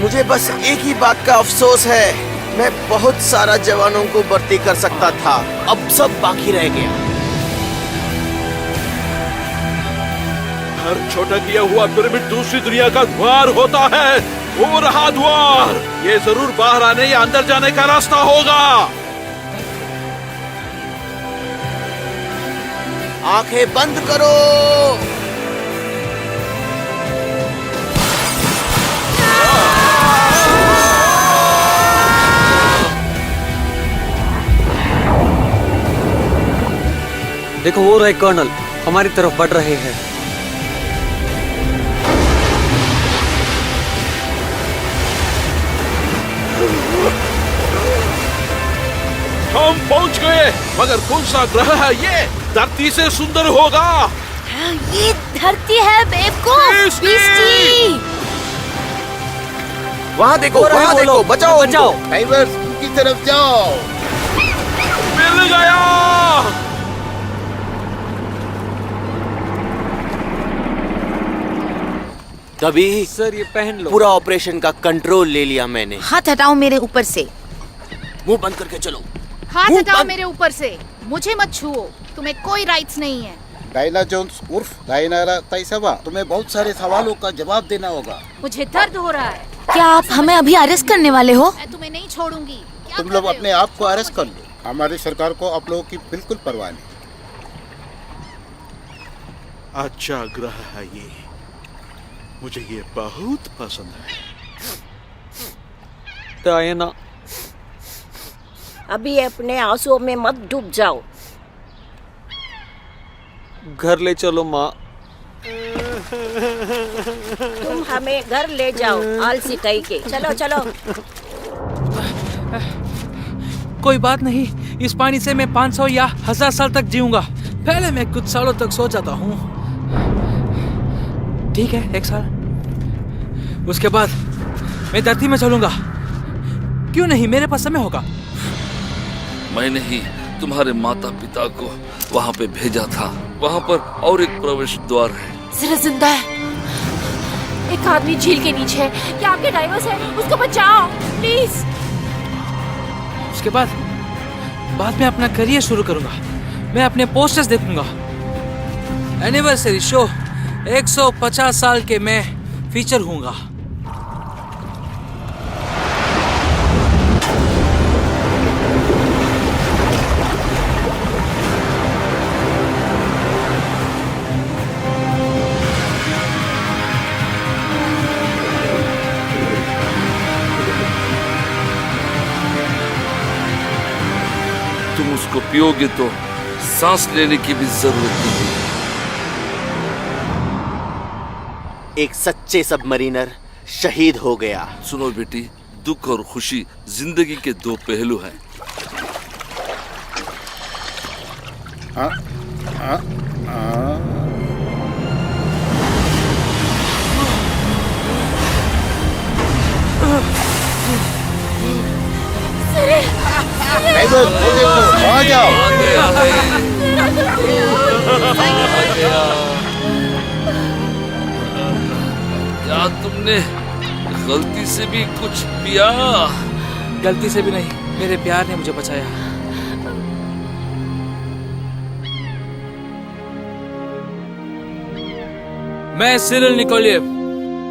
मुझे बस एक ही बात का अफसोस है, मैं बहुत सारा जवानों को भर्ती कर सकता था, अब सब बाकी रह गया। हर छोटा किया हुआ पिरामिड दूसरी दुनिया का द्वार होता है। वो रहा द्वार। ये जरूर बाहर आने या अंदर जाने का रास्ता होगा। आंखें बंद करो। देखो वो रहे कर्नल, हमारी तरफ बढ़ रहे हैं। हम पहुंच गए, मगर कौन सा ग्रह है ये? धरती से सुंदर होगा। ये धरती है बेवकूफ। बीस्टी! वहाँ देखो, वहाँ देखो, बचाओ, बचाओ। ड्राइवर्स उनकी तरफ जाओ। मिल गया। कभी सर ये पहन लो। पूरा ऑपरेशन का कंट्रोल ले लिया मैंने। हाथ हटाओ मेरे ऊपर से। मुंह बंद करके चलो। हाथ मुंह हटाओ बंद। मेरे ऊपर से। मुझे मत छुओ। तुम्हें कोई राइट्स नहीं है। डायना जोन्स उर्फ डायनारा ताइसबा, तुम्हें बहुत सारे सवालों का जवाब देना होगा। मुझे दर्द हो रहा है। क्या आप हमें अभी अरेस्ट करने वाले हो? मैं तुम्हें नहीं छोड़ूंगी। क्या तुम कर लोग रहे हो? अपने आप को अरेस्ट कर लो। हमारी सरकार को आप लोगों की बिल्कुल परवाह नहीं। अच्छा ग्रह है ये, मुझे ये बहुत पसंद है। डायना, अभी अपने आंसुओं में मत डूब जाओ। घर ले चलो माँ। तुम हमें घर ले जाओ, आलसी कहीं के। चलो चलो। कोई बात नहीं, इस पानी से मैं 500 या 1000 साल तक जीऊंगा। पहले मैं कुछ सालों तक सो जाता हूँ। ठीक है, 1 साल। उसके बाद मैं धरती में चलूंगा। क्यों नहीं, मेरे पास समय होगा। मैंने ही तुम्हारे माता पिता को वहाँ पे भेजा था। वहाँ पर और एक प्रवेश द्वार है। जरा जिंदा है। एक आदमी झील के नीचे है। क्या आपके ड्राइवर्स है? उसको बचाओ प्लीज। उसके बाद में अपना करियर शुरू करूंगा। मैं अपने पोस्टर्स देखूंगा। एनिवर्सरी शो 150 साल के मैं फीचर हूँगा। तुम उसको पियोगे तो सांस लेने की भी जरूरत नहीं। एक सच्चे सबमरीनर शहीद हो गया। सुनो बेटी, दुख और खुशी जिंदगी के 2 पहलू हैं। ड्राइवर वो देखो, वहाँ जाओ। क्या तुमने गलती से भी कुछ पिया? गलती से भी नहीं, मेरे प्यार ने मुझे बचाया। मैं सिरिल निकोलिएव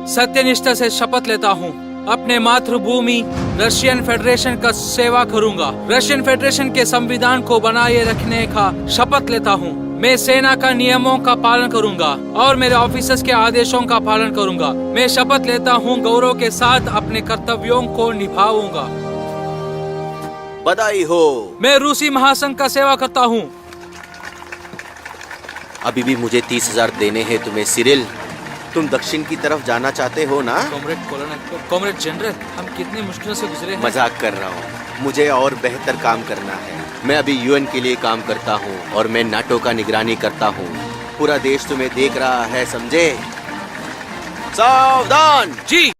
सत्यनिष्ठा से शपथ लेता हूँ, अपने मातृभूमि रशियन फेडरेशन का सेवा करूंगा। रशियन फेडरेशन के संविधान को बनाए रखने का शपथ लेता हूँ। मैं सेना का नियमों का पालन करूंगा और मेरे ऑफिसर्स के आदेशों का पालन करूंगा। मैं शपथ लेता हूँ गौरव के साथ अपने कर्तव्यों को निभाऊंगा। बधाई हो। मैं रूसी महासंघ का सेवा करता हूँ। अभी भी मुझे 30,000 देने हैं तुम्हें सिरिल। तुम दक्षिण की तरफ जाना चाहते हो ना? कॉमरेड जनरल, हम कितनी मुश्किलों से गुजरे हैं। मजाक कर रहा हूँ। मुझे और बेहतर काम करना है। मैं अभी यूएन के लिए काम करता हूँ और मैं नाटो का निगरानी करता हूँ। पूरा देश तुम्हें देख रहा है, समझे? सावधान। जी।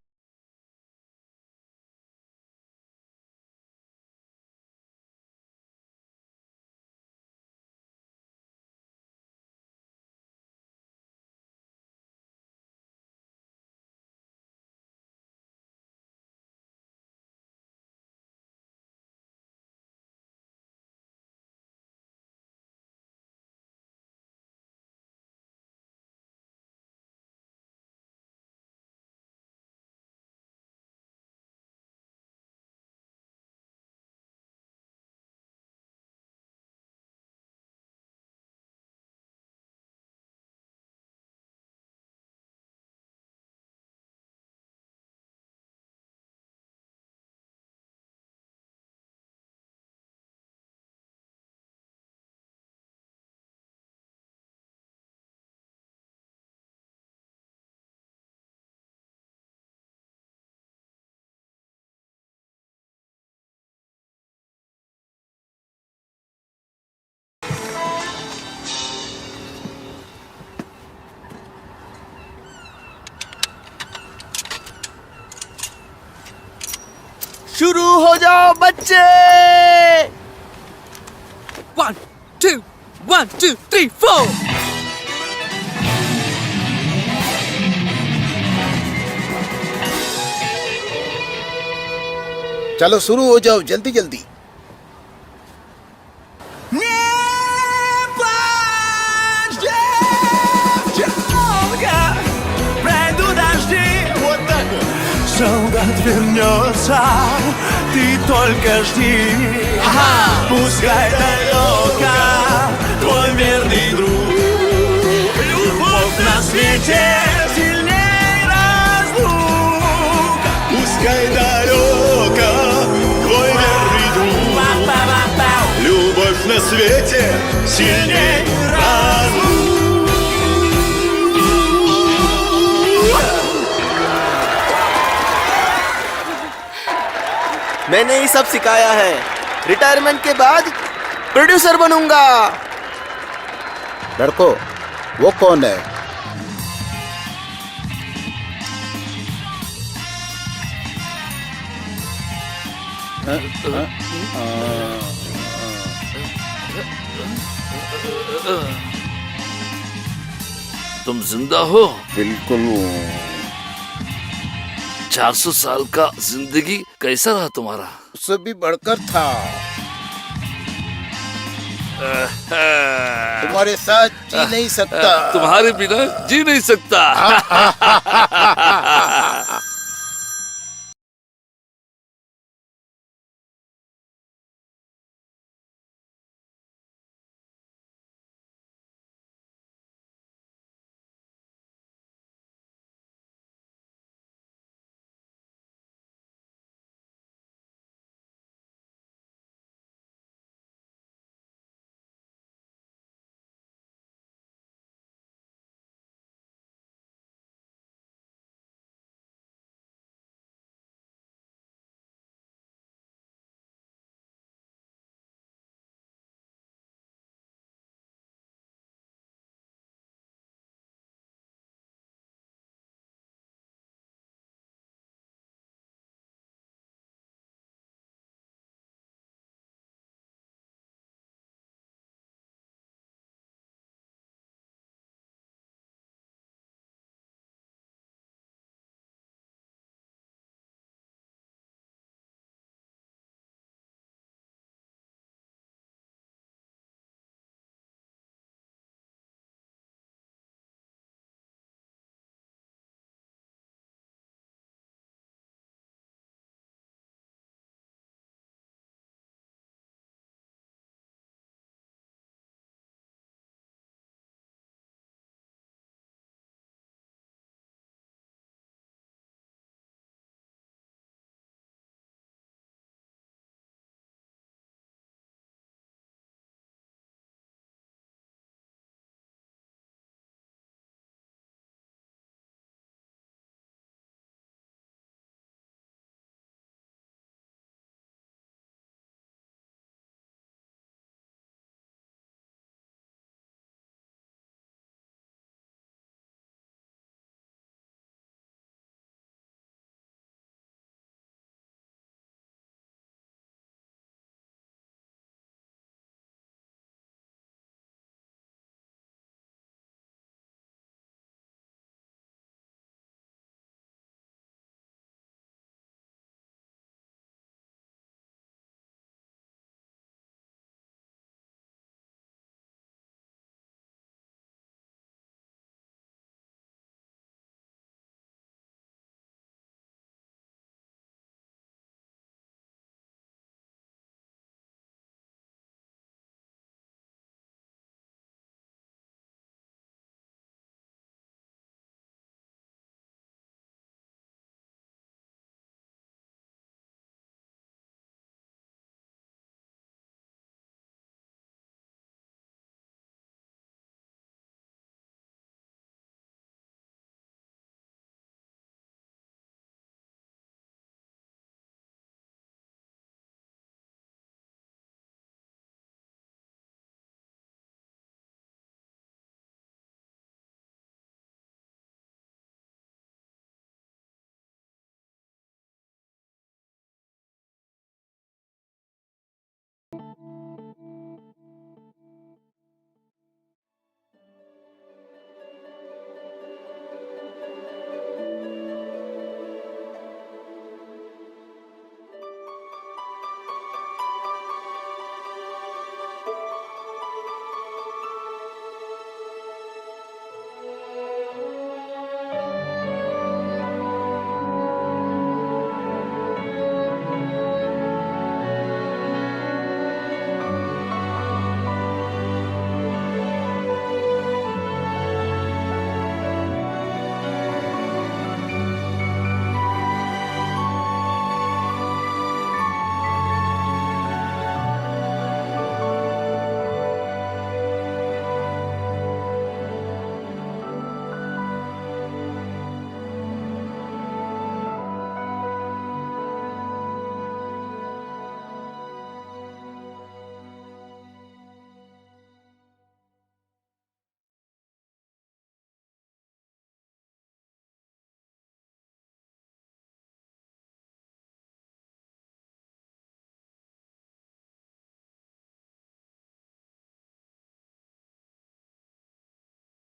बच्चे। 1 2 1 2 3 4। चलो शुरू हो जाओ, जल्दी जल्दी। Пройду дожди. Вот так вот. Солдат вернется, ты только жди. Пускай далеко твой верный друг. Любовь на свете сильней разлук. Пускай далеко твой верный друг. Любовь на свете сильней разлук. मैंने ये सब सिखाया है। रिटायरमेंट के बाद प्रोड्यूसर बनूंगा। लड़को, वो कौन है? तुम जिंदा हो? बिल्कुल। 400 साल का जिंदगी कैसा रहा तुम्हारा? उससे भी बढ़कर था। तुम्हारे साथ जी नहीं सकता। तुम्हारे बिना जी नहीं सकता।